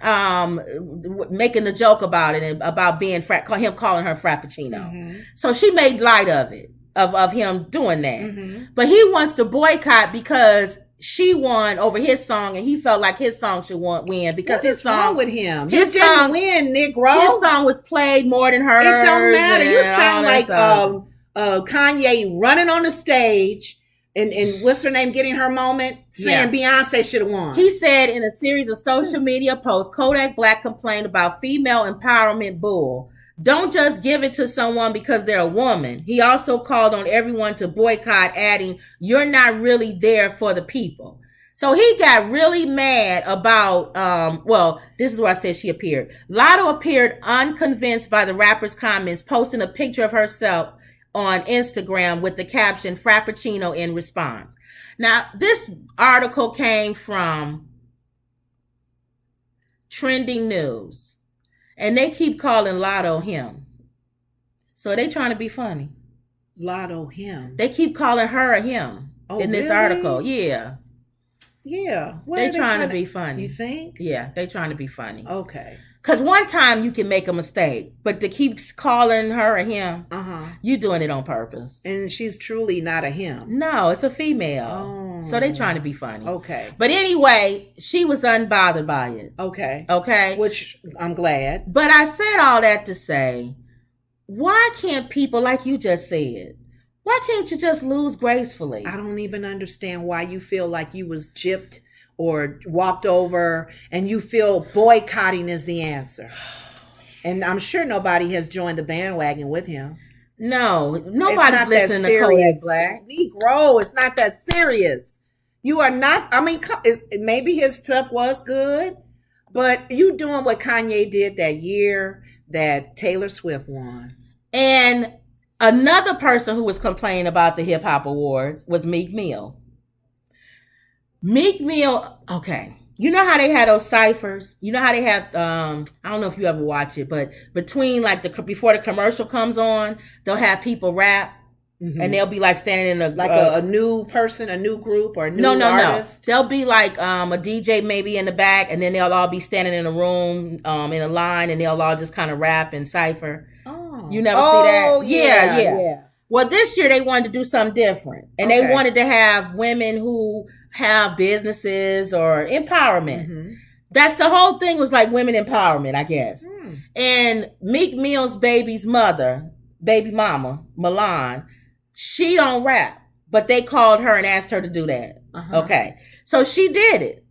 Speaker 2: making the joke about it, about being him calling her Frappuccino. So she made light of it, of him doing that. But he wants to boycott because she won over his song, and he felt like his song should win because his song
Speaker 1: wrong with him.
Speaker 2: His
Speaker 1: He
Speaker 2: song
Speaker 1: didn't win, Negro.
Speaker 2: His song was played more than hers.
Speaker 1: It don't matter. You sound like
Speaker 2: stuff.
Speaker 1: Kanye running on the stage and what's her name getting her moment, saying Beyonce should have won.
Speaker 2: He said in a series of social media posts, Kodak Black complained about female empowerment bull. Don't just give it to someone because they're a woman. He also called on everyone to boycott, adding, "You're not really there for the people." So he got really mad about, this is where I said she appeared. Lotto appeared unconvinced by the rapper's comments, posting a picture of herself on Instagram with the caption Frappuccino in response. Now, this article came from Trending News, and they keep calling Lotto him. So they trying to be funny.
Speaker 1: Lotto him.
Speaker 2: They keep calling her a him in this article. Yeah.
Speaker 1: Yeah.
Speaker 2: They trying to be funny.
Speaker 1: You think?
Speaker 2: Yeah, they trying to be funny.
Speaker 1: Okay.
Speaker 2: Because one time you can make a mistake, but to keep calling her a him, you doing it on purpose.
Speaker 1: And she's truly not a him.
Speaker 2: No, it's a female. So they trying to be funny.
Speaker 1: Okay.
Speaker 2: But anyway, she was unbothered by it. Okay.
Speaker 1: Which I'm glad.
Speaker 2: But I said all that to say, why can't people, like you just said, why can't you just lose gracefully?
Speaker 1: I don't even understand why you feel like you was gypped or walked over and you feel boycotting is the answer. And I'm sure nobody has joined the bandwagon with him.
Speaker 2: No, nobody's listening to Kodak Black.
Speaker 1: Negro, it's not that serious. You are not. I mean, maybe his stuff was good, but you doing what Kanye did that year that Taylor Swift won.
Speaker 2: And another person who was complaining about the Hip Hop Awards was Meek Mill. Meek Mill, okay. You know how they had those ciphers? You know how they have, I don't know if you ever watch it, but between before the commercial comes on, they'll have people rap. Mm-hmm. And they'll be like standing in
Speaker 1: a new person, a new group, or a new artist.
Speaker 2: No. They'll be like a DJ maybe in the back, and then they'll all be standing in a room in a line, and they'll all just kind of rap and cipher. Oh, you never see that? Yeah. Well, this year they wanted to do something different, and they wanted to have women who have businesses or empowerment. Mm-hmm. That's the whole thing, was like women empowerment, I guess. Mm. And Meek Mill's baby mama, Milan. She don't rap, but they called her and asked her to do that. Uh-huh. Okay. So she did it.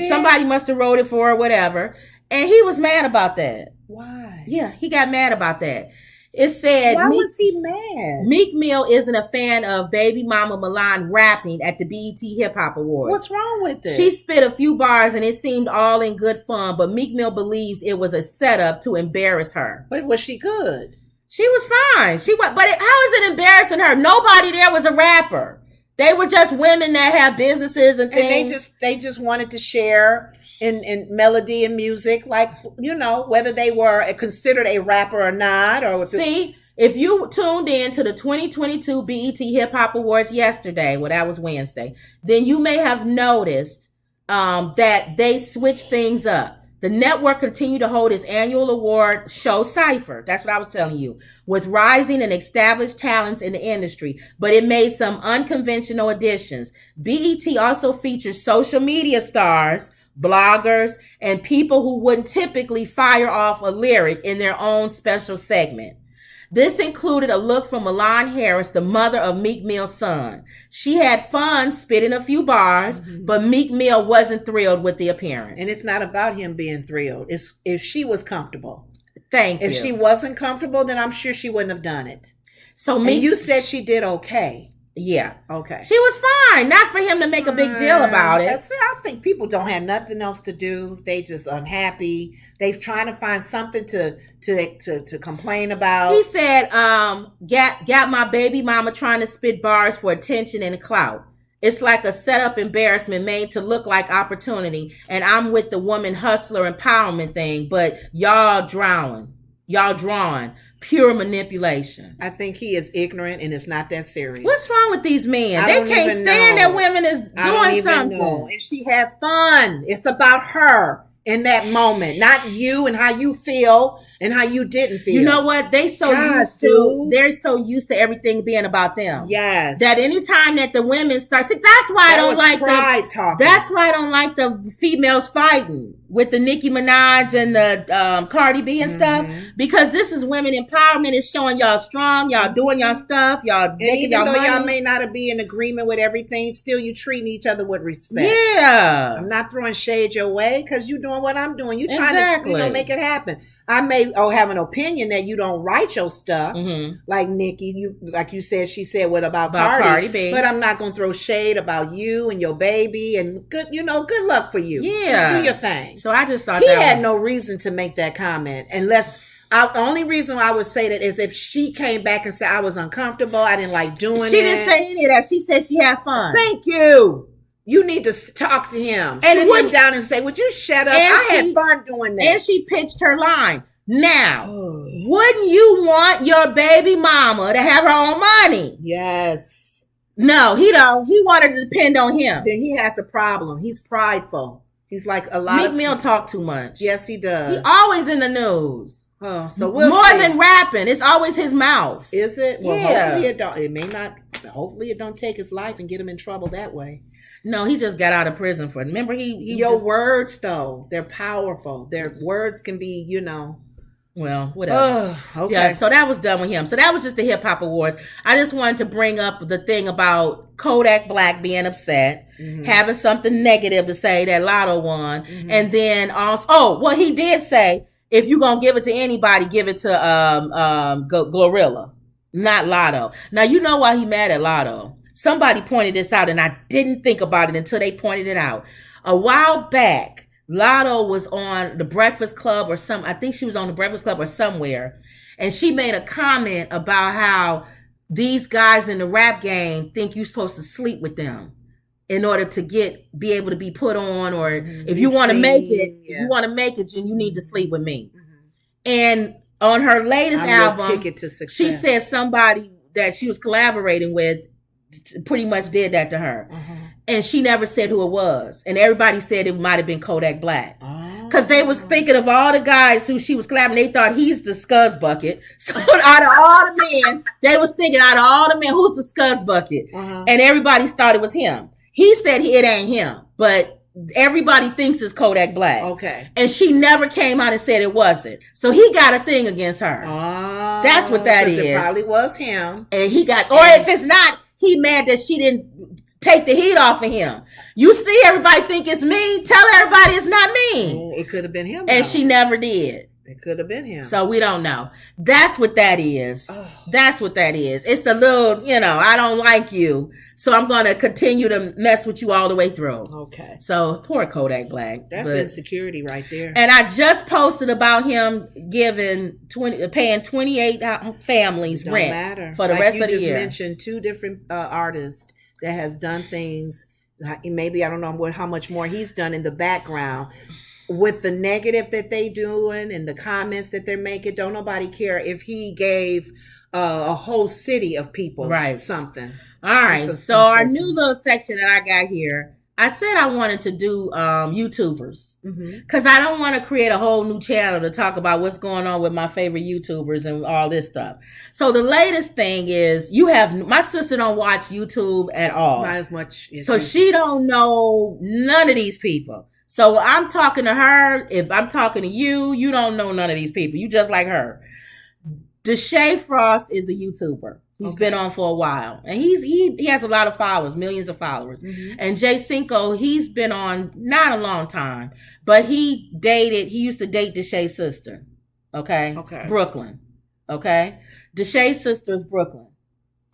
Speaker 2: Somebody must have wrote it for her, whatever. And he was mad about that.
Speaker 1: Why?
Speaker 2: Yeah, he got mad about that. It said...
Speaker 1: Why was he mad?
Speaker 2: Meek Mill isn't a fan of baby mama Milan rapping at the BET Hip Hop Awards.
Speaker 1: What's wrong with it?
Speaker 2: She spit a few bars and it seemed all in good fun, but Meek Mill believes it was a setup to embarrass her.
Speaker 1: But was she good?
Speaker 2: She was fine. But how is it embarrassing her? Nobody there was a rapper. They were just women that have businesses and things.
Speaker 1: And they just wanted to share in melody and music, like, you know, whether they were considered a rapper or not.
Speaker 2: See, if you tuned in to the 2022 BET Hip Hop Awards yesterday, well, that was Wednesday, then you may have noticed that they switched things up. The network continued to hold its annual award show Cypher. That's what I was telling you. With rising and established talents in the industry. But it made some unconventional additions. BET also features social media stars, bloggers, and people who wouldn't typically fire off a lyric in their own special segment. This included a look from Milan Harris, the mother of Meek Mill's son. She had fun spitting a few bars, but Meek Mill wasn't thrilled with the appearance.
Speaker 1: And it's not about him being thrilled. It's if she was comfortable.
Speaker 2: Thank you.
Speaker 1: If she wasn't comfortable, then I'm sure she wouldn't have done it.
Speaker 2: So
Speaker 1: you said she did okay.
Speaker 2: Yeah.
Speaker 1: Okay.
Speaker 2: She was fine. Not for him to make a big deal about it.
Speaker 1: I think people don't have nothing else to do. They just unhappy. They're trying to find something to complain about.
Speaker 2: He said, got my baby mama trying to spit bars for attention and clout. It's like a setup embarrassment made to look like opportunity. And I'm with the woman hustler empowerment thing, but y'all drawing. Pure manipulation.
Speaker 1: I think he is ignorant and it's not that serious.
Speaker 2: What's wrong with these men? They can't stand that women is doing something.
Speaker 1: And she had fun. It's about her in that moment, not you and how you feel and how you didn't feel.
Speaker 2: You know what? They're so used to everything being about them.
Speaker 1: Yes.
Speaker 2: That anytime that the women start, see, that's why I don't like that's why I don't like the females fighting with the Nicki Minaj and the Cardi B and stuff, because this is women empowerment. Is showing y'all strong, y'all doing y'all stuff, y'all making y'all money.
Speaker 1: Y'all may not be in agreement with everything, still you treating each other with respect.
Speaker 2: Yeah.
Speaker 1: I'm not throwing shade your way because you're doing what I'm doing. You trying to make it happen. I may have an opinion that you don't write your stuff, like Nikki. Like you said, she said what about Cardi B, but I'm not gonna throw shade about you and your baby. And good luck for you.
Speaker 2: Yeah,
Speaker 1: do your thing.
Speaker 2: So I just thought
Speaker 1: he had no reason to make that comment, unless the only reason I would say that is if she came back and said I was uncomfortable, I didn't like doing it.
Speaker 2: She didn't say any of that. She said she had fun.
Speaker 1: Thank you. You need to talk to him. And sit him down and say, would you shut up? I had fun doing that.
Speaker 2: And she pitched her line. Now, wouldn't you want your baby mama to have her own money?
Speaker 1: Yes.
Speaker 2: No, he don't. He wanted to depend on him.
Speaker 1: Then he has a problem. He's prideful. He's like a lot
Speaker 2: Meek Mill talk too much.
Speaker 1: Yes, he does.
Speaker 2: He always in the news.
Speaker 1: Oh, so
Speaker 2: more than rapping, it's always his mouth.
Speaker 1: Is it? Well, hopefully it don't. It may not. Hopefully, it don't take his life and get him in trouble that way.
Speaker 2: No, he just got out of prison for it. Remember,
Speaker 1: your words though, they're powerful. Their words can be,
Speaker 2: Well, whatever.
Speaker 1: Okay.
Speaker 2: Yeah, so that was done with him. So that was just the Hip Hop Awards. I just wanted to bring up the thing about Kodak Black being upset, having something negative to say that Lotto won, and then also, he did say, if you're gonna give it to anybody, give it to Glorilla. not Lotto. Now, you know why he mad at Lotto. Somebody pointed this out, and I didn't think about it until they pointed it out. A while back, Lotto was on the Breakfast Club I think she was on the Breakfast Club or somewhere, and she made a comment about how these guys in the rap game think you're supposed to sleep with them in order to be able to be put on, or if you want to make it, then you need to sleep with me. And on her latest album,
Speaker 1: Ticket to Success,
Speaker 2: she said somebody that she was collaborating with pretty much did that to her. And she never said who it was. And everybody said it might have been Kodak Black. Because they was thinking of all the guys who she was collaborating. They thought he's the scuzz bucket. So out of all the men, they was thinking out of all the men, who's the scuzz bucket? And everybody thought it was him. He said it ain't him. But everybody thinks it's Kodak Black.
Speaker 1: Okay.
Speaker 2: And she never came out and said it wasn't. So he got a thing against her. That's what that is.
Speaker 1: It probably was him.
Speaker 2: And he got, or if it's not, he mad that she didn't take the heat off of him. You see, everybody think it's me. Tell everybody it's not me.
Speaker 1: It could have been him.
Speaker 2: And she never did.
Speaker 1: It could have been him.
Speaker 2: So we don't know. That's what that is. That's what that is. It's a little, I don't like you, so I'm going to continue to mess with you all the way through.
Speaker 1: Okay.
Speaker 2: So poor Kodak Black.
Speaker 1: That's insecurity right there.
Speaker 2: And I just posted about him paying 28 families rent for the rest of the year.
Speaker 1: You just mentioned two different artists that has done things. Maybe I don't know how much more he's done in the background. With the negative that they doing and the comments that they're making, don't nobody care if he gave a whole city of people something. All
Speaker 2: right. So our new little section that I got here, I said I wanted to do YouTubers because I don't want to create a whole new channel to talk about what's going on with my favorite YouTubers and all this stuff. So the latest thing is my sister don't watch YouTube at all.
Speaker 1: Not as much.
Speaker 2: So she don't know none of these people. So I'm talking to her. If I'm talking to you, you don't know none of these people. You just like her. DeShae Frost is a YouTuber. He's been on for a while. And he has a lot of followers, millions of followers. And Jay Cinco, he's been on not a long time, but he used to date DeShae's sister. Okay? Brooklyn. Okay? DeShae's sister is Brooklyn.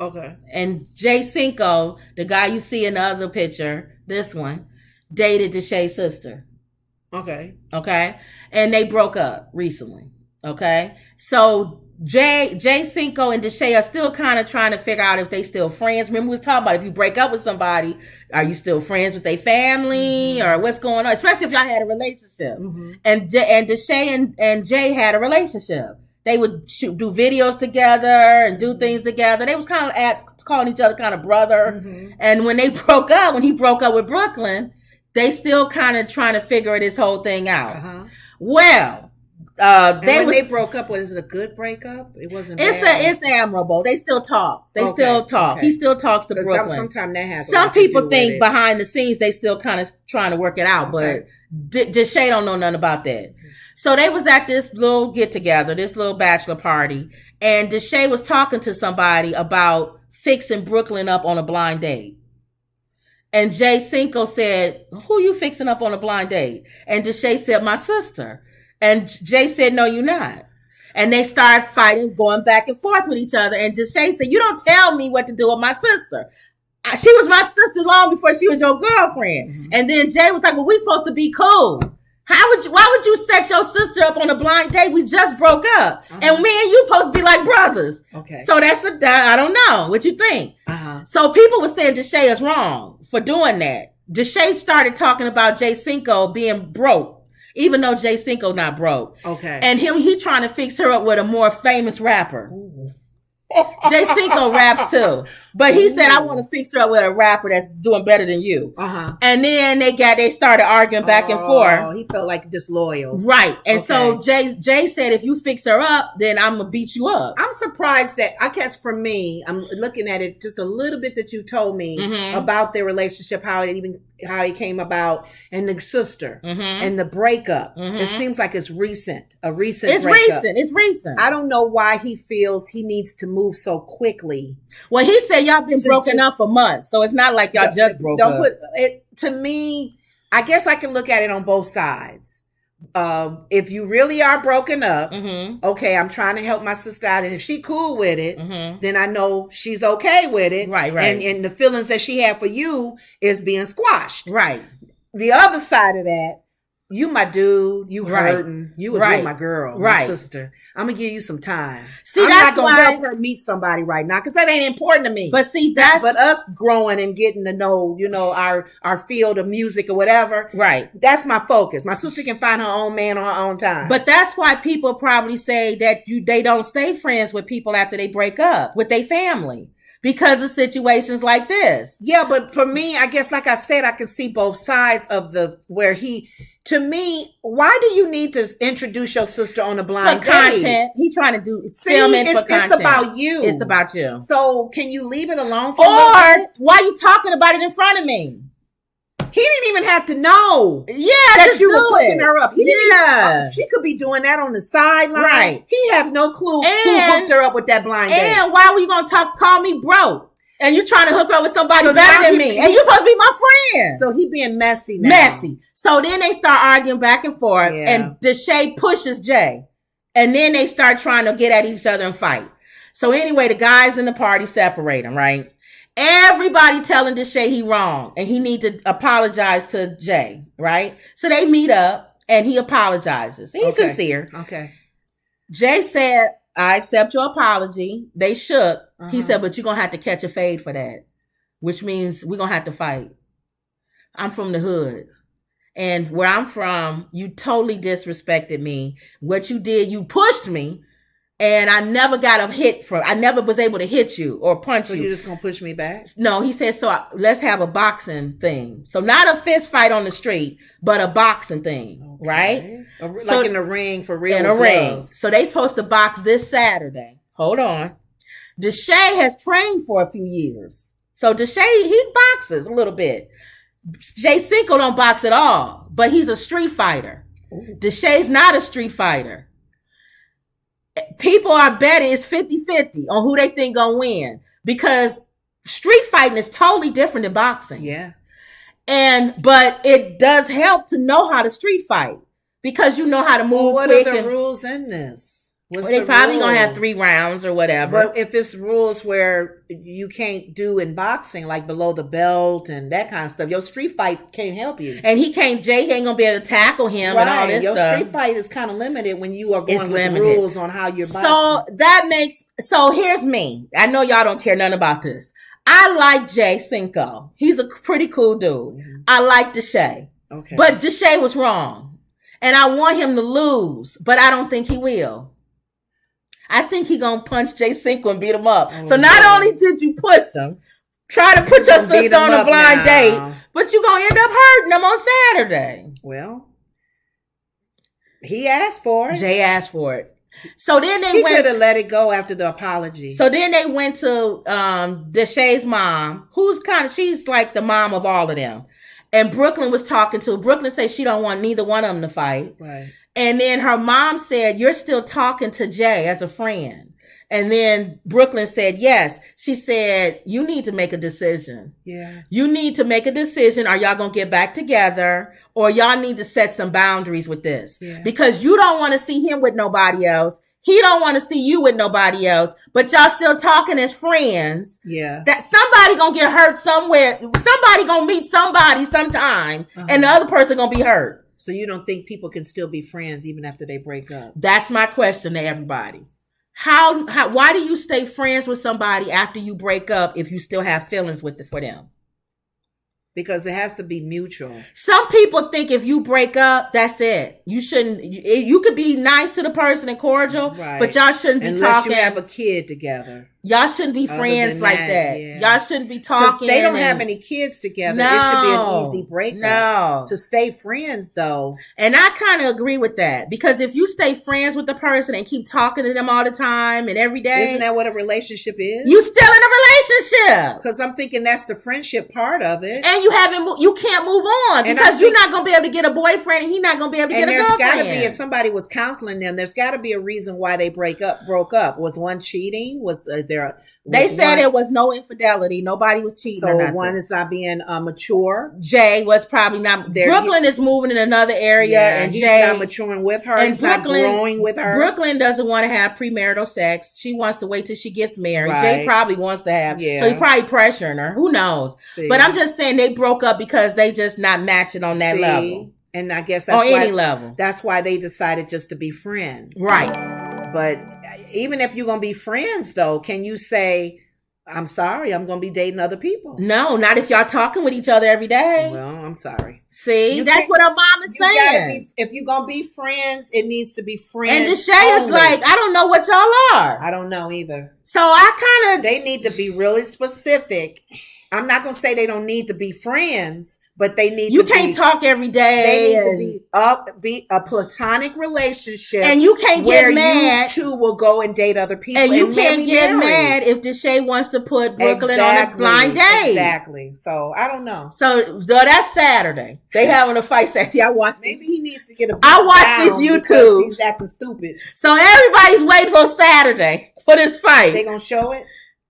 Speaker 1: Okay.
Speaker 2: And Jay Cinco, the guy you see in the other picture, this one, dated DeShae's sister.
Speaker 1: Okay.
Speaker 2: And they broke up recently. Okay. So Jay Cinco and DeShae are still kind of trying to figure out if they still friends. Remember we was talking about if you break up with somebody, are you still friends with their family or what's going on? Especially if y'all had a relationship. And DeShae and Jay had a relationship. They would do videos together and do things together. They was kind of calling each other kind of brother. And when he broke up with Brooklyn, they still kind of trying to figure this whole thing out. Well, they
Speaker 1: broke up, was it a good breakup? It wasn't.
Speaker 2: It's admirable. They still talk. Still talk. He still talks to Brooklyn.
Speaker 1: Sometimes that happens.
Speaker 2: Some people think behind the scenes they still kind of trying to work it out, but DeShae don't know nothing about that. So they was at this little get together, this little bachelor party, and DeShae was talking to somebody about fixing Brooklyn up on a blind date. And Jay Cinco said, who you fixing up on a blind date? And DeShae said, my sister. And Jay said, no, you're not. And they started fighting, going back and forth with each other. And DeShae said, you don't tell me what to do with my sister. She was my sister long before she was your girlfriend. And then Jay was like, well, we supposed to be cool. Why would you set your sister up on a blind date? We just broke up. And me and you supposed to be like brothers.
Speaker 1: Okay.
Speaker 2: So I don't know. What you think? So people were saying DeShae is wrong for doing that. DeShae started talking about Jay Cinco being broke, even though Jay Cinco not broke.
Speaker 1: Okay.
Speaker 2: And he trying to fix her up with a more famous rapper. Jay Cinco raps too, but he said, I want to fix her up with a rapper that's doing better than you. And then they started arguing back and forth.
Speaker 1: He felt like disloyal.
Speaker 2: Right. And so Jay said, if you fix her up, then I'm going to beat you up.
Speaker 1: I'm surprised that, I guess for me, I'm looking at it just a little bit that you told me about their relationship, how it came about, and the sister and the breakup. It seems like it's recent, a recent breakup.
Speaker 2: It's recent.
Speaker 1: I don't know why he feels he needs to move so quickly.
Speaker 2: Well, he said y'all been broken up for months, so it's not like y'all just broke up.
Speaker 1: To me, I guess I can look at it on both sides. if you really are broken up, okay, I'm trying to help my sister out, and if she cool with it, then I know she's okay with it.
Speaker 2: Right.
Speaker 1: And the feelings that she had for you is being squashed.
Speaker 2: Right.
Speaker 1: The other side of that, you my dude, you hurting, you was with my girl, my sister. I'm gonna give you some time.
Speaker 2: See,
Speaker 1: I'm
Speaker 2: that's
Speaker 1: not gonna
Speaker 2: why
Speaker 1: help her meet somebody right now because that ain't important to me.
Speaker 2: But see,
Speaker 1: but us growing and getting to know, our field of music or whatever.
Speaker 2: Right.
Speaker 1: That's my focus. My sister can find her own man on her own time.
Speaker 2: But that's why people probably say that they don't stay friends with people after they break up with their family. Because of situations like this.
Speaker 1: Yeah, but for me, I guess, like I said, I can see both sides of to me, why do you need to introduce your sister on a blind date?
Speaker 2: For content. He trying to do filming for content.
Speaker 1: It's about you.
Speaker 2: It's about you.
Speaker 1: So can you leave it alone for
Speaker 2: a little bit? Why are you talking about it in front of me?
Speaker 1: He didn't even have to know
Speaker 2: that
Speaker 1: you were hooking her up. She could be doing that on the sideline.
Speaker 2: Right.
Speaker 1: He has no clue who hooked her up with that blind date.
Speaker 2: And why were you going to call me broke? And you're trying to hook her up with somebody better than me. And you're supposed to be my friend.
Speaker 1: So he being messy now.
Speaker 2: Messy. So then they start arguing back and forth. Yeah. And DeShae pushes Jay. And then they start trying to get at each other and fight. So anyway, the guys in the party separate them, right? Everybody telling DeShae he wrong and he need to apologize to Jay, right? So they meet up and he apologizes. He's sincere.
Speaker 1: Okay.
Speaker 2: Jay said, I accept your apology. They shook. He said, but you're going to have to catch a fade for that, which means we're going to have to fight. I'm from the hood. And where I'm from, you totally disrespected me. What you did, you pushed me. And I never got a hit I never was able to hit you or punch you.
Speaker 1: So you're just going to push me back?
Speaker 2: No, he said, so let's have a boxing thing. So not a fist fight on the street, but a boxing thing, right?
Speaker 1: Like in a ring for real.
Speaker 2: In a ring. So they supposed to box this Saturday. Hold on. DeShae has trained for a few years. So DeShae, he boxes a little bit. Jay Cinco don't box at all, but he's a street fighter. DeShae's not a street fighter. People are betting it's 50-50 on who they think gonna win because street fighting is totally different than boxing.
Speaker 1: Yeah.
Speaker 2: But it does help to know how to street fight because you know how to move
Speaker 1: what
Speaker 2: quick.
Speaker 1: What are the rules in this?
Speaker 2: They probably gonna have 3 rounds or whatever.
Speaker 1: But if it's rules where you can't do in boxing, like below the belt and that kind of stuff, your street fight can't help you.
Speaker 2: And Jay ain't gonna be able to tackle him and all this
Speaker 1: your
Speaker 2: stuff.
Speaker 1: Your street fight is kind of limited when you are going with the rules on how you're boxing.
Speaker 2: So here's me. I know y'all don't care nothing about this. I like Jay Cinco. He's a pretty cool dude. Mm-hmm. I like DeShae.
Speaker 1: Okay.
Speaker 2: But DeShae was wrong. And I want him to lose, but I don't think he will. I think he gonna punch Jay Cinco and beat him up. So not only did you push him, try to put your sister on a blind date, but you gonna end up hurting him on Saturday.
Speaker 1: Well, he asked for it.
Speaker 2: Jay asked for it. So then
Speaker 1: he could have let it go after the apology.
Speaker 2: So then they went to DeShae's mom, she's like the mom of all of them. And Brooklyn said she don't want neither one of them to fight.
Speaker 1: Right.
Speaker 2: And then her mom said, you're still talking to Jay as a friend. And then Brooklyn said, yes. She said, you need to make a decision.
Speaker 1: Yeah.
Speaker 2: You need to make a decision. Are y'all going to get back together? Or y'all need to set some boundaries with this?
Speaker 1: Yeah.
Speaker 2: Because you don't want to see him with nobody else. He don't want to see you with nobody else. But y'all still talking as friends.
Speaker 1: Yeah.
Speaker 2: That somebody going to get hurt somewhere. Somebody going to meet somebody sometime. And the other person going to be hurt.
Speaker 1: So you don't think people can still be friends even after they break up?
Speaker 2: That's my question to everybody. Why do you stay friends with somebody after you break up if you still have feelings for them?
Speaker 1: Because it has to be mutual.
Speaker 2: Some people think if you break up, that's it. You shouldn't. You could be nice to the person and cordial, right, but y'all shouldn't be talking.
Speaker 1: Unless you have a kid together.
Speaker 2: Y'all shouldn't be friends like that. Yeah. Y'all shouldn't be talking.
Speaker 1: They don't have any kids together.
Speaker 2: No,
Speaker 1: it should be an easy breakup.
Speaker 2: No.
Speaker 1: To stay friends, though.
Speaker 2: And I kind of agree with that. Because if you stay friends with the person and keep talking to them all the time and every day.
Speaker 1: Isn't that what a relationship is?
Speaker 2: You still in a relationship.
Speaker 1: Because I'm thinking that's the friendship part of it.
Speaker 2: And you can't move on. Because you're not going to be able to get a boyfriend and he's not going to be able to get a girlfriend.
Speaker 1: And there's got to be, if somebody was counseling them, there's got to be a reason why they broke up. Was one cheating? Was there
Speaker 2: They said it was no infidelity. Nobody was cheating.
Speaker 1: So one is not being mature.
Speaker 2: Jay was probably not. Brooklyn is moving in another area, and
Speaker 1: he's
Speaker 2: Jay
Speaker 1: not maturing with her. And he's not growing with her.
Speaker 2: Brooklyn doesn't want to have premarital sex. She wants to wait till she gets married. Right. Jay probably wants to have. Yeah. So he probably pressuring her. Who knows? But I'm just saying they broke up because they just not matching on that level.
Speaker 1: And I guess that's
Speaker 2: on any level.
Speaker 1: That's why they decided just to be friends.
Speaker 2: Right.
Speaker 1: But even if you're going to be friends, though, can you say, I'm sorry, I'm going to be dating other people?
Speaker 2: No, not if y'all talking with each other every day.
Speaker 1: Well, I'm sorry.
Speaker 2: See, that's what her mom is saying.
Speaker 1: If you're going to be friends, it needs to be friends.
Speaker 2: And DeShae is like, I don't know what y'all are.
Speaker 1: I don't know either.
Speaker 2: So I kind of...
Speaker 1: They need to be really specific. I'm not going to say they don't need to be friends, but they need
Speaker 2: to be... You can't talk every day.
Speaker 1: They need to be a platonic relationship.
Speaker 2: And you can't get mad.
Speaker 1: You two will go and date other people.
Speaker 2: And you can't get mad if DeShae wants to put Brooklyn on a blind date.
Speaker 1: Exactly. So, I don't know.
Speaker 2: So that's Saturday. They having a fight. See, I watch.
Speaker 1: Maybe he needs to get a...
Speaker 2: I watch these YouTube.
Speaker 1: He's acting stupid.
Speaker 2: So everybody's waiting for Saturday for this fight.
Speaker 1: They gonna show it?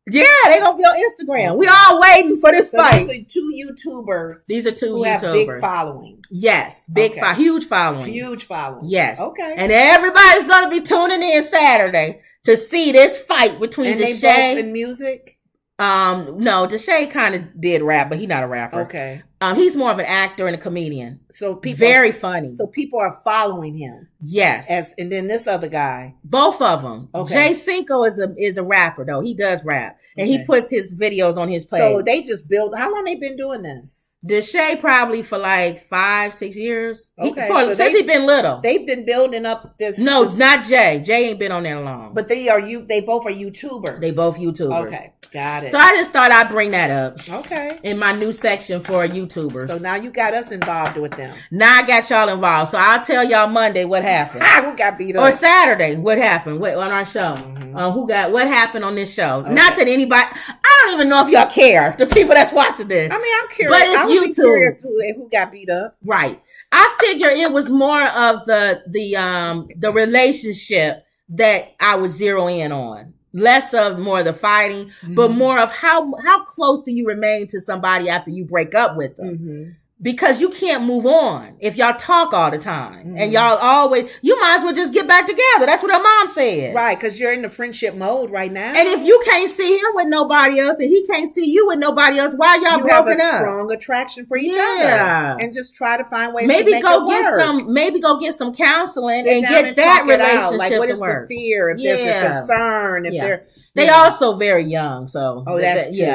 Speaker 2: Yeah, they gonna be on Instagram. We all waiting for this fight.
Speaker 1: These are two YouTubers.
Speaker 2: These are two
Speaker 1: who
Speaker 2: YouTubers.
Speaker 1: Have big followings.
Speaker 2: Yes, huge followings.
Speaker 1: Huge followings.
Speaker 2: Yes.
Speaker 1: Okay.
Speaker 2: And everybody's gonna be tuning in Saturday to see this fight between DeShae.
Speaker 1: They both in music?
Speaker 2: No, DeShae kind of did rap, but he's not a rapper.
Speaker 1: Okay.
Speaker 2: He's more of an actor and a comedian.
Speaker 1: So people
Speaker 2: very funny.
Speaker 1: So people are following him.
Speaker 2: Yes.
Speaker 1: And then this other guy.
Speaker 2: Both of them.
Speaker 1: Okay.
Speaker 2: Jay Cinco is a rapper though. He does rap. And he puts his videos on his page.
Speaker 1: So they just built, how long they been doing this?
Speaker 2: DeShae probably for like 5-6 years.
Speaker 1: Okay.
Speaker 2: Since he's been little.
Speaker 1: They've been building up this.
Speaker 2: No, not Jay. Jay ain't been on there long.
Speaker 1: But they both are YouTubers.
Speaker 2: They both YouTubers.
Speaker 1: Okay. Got it.
Speaker 2: So I just thought I'd bring that up.
Speaker 1: Okay.
Speaker 2: In my new section for YouTubers.
Speaker 1: So now you got us involved with them.
Speaker 2: Now I got y'all involved. So I'll tell y'all Monday what happened.
Speaker 1: Who got beat up?
Speaker 2: Or Saturday what happened on our show. Mm-hmm. What happened on this show. Okay. Not that anybody, I don't even know if y'all care. The people that's watching this.
Speaker 1: I mean, I'm curious.
Speaker 2: But it's YouTube.
Speaker 1: Curious who got beat up.
Speaker 2: Right. I figure it was more of the relationship that I would zero in on. Less of more of the fighting, but more of how close do you remain to somebody after you break up with them? Mm-hmm. Because you can't move on if y'all talk all the time and y'all always, you might as well just get back together. That's what her mom said.
Speaker 1: Right, because you're in the friendship mode right now.
Speaker 2: And if you can't see him with nobody else and he can't see you with nobody else, why y'all broken up?
Speaker 1: You have a strong attraction for each other. And just try to find ways to make it work.
Speaker 2: Maybe go get some counseling and get that relationship
Speaker 1: like, what is
Speaker 2: to work.
Speaker 1: The fear? If there's a concern, if they're...
Speaker 2: They also very young, so
Speaker 1: that's
Speaker 2: you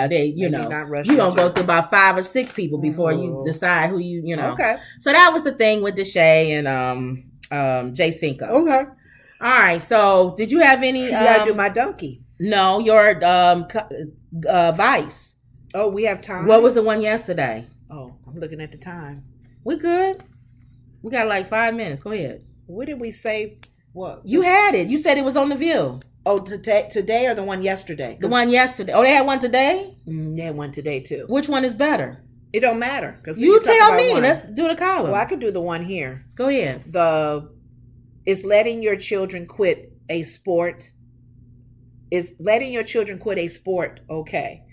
Speaker 2: don't go through about 5 or 6 people before you decide who you know.
Speaker 1: Okay.
Speaker 2: So that was the thing with DeShae and Jay Cinco.
Speaker 1: Okay.
Speaker 2: All right. So did you have any?
Speaker 1: You gotta do my donkey.
Speaker 2: No, your Vice.
Speaker 1: Oh, we have time.
Speaker 2: What was the one yesterday?
Speaker 1: Oh, I'm looking at the time.
Speaker 2: We good. We got like 5 minutes. Go ahead.
Speaker 1: What did we say? What
Speaker 2: you had it? You said it was on The View.
Speaker 1: Oh, today or the one yesterday?
Speaker 2: The one yesterday. Oh, they had one today?
Speaker 1: They had one today, too.
Speaker 2: Which one is better?
Speaker 1: It don't matter.
Speaker 2: You tell me. Let's do the column.
Speaker 1: Well, I could do the one here.
Speaker 2: Go ahead.
Speaker 1: Is letting your children quit a sport. Is letting your children quit a sport okay?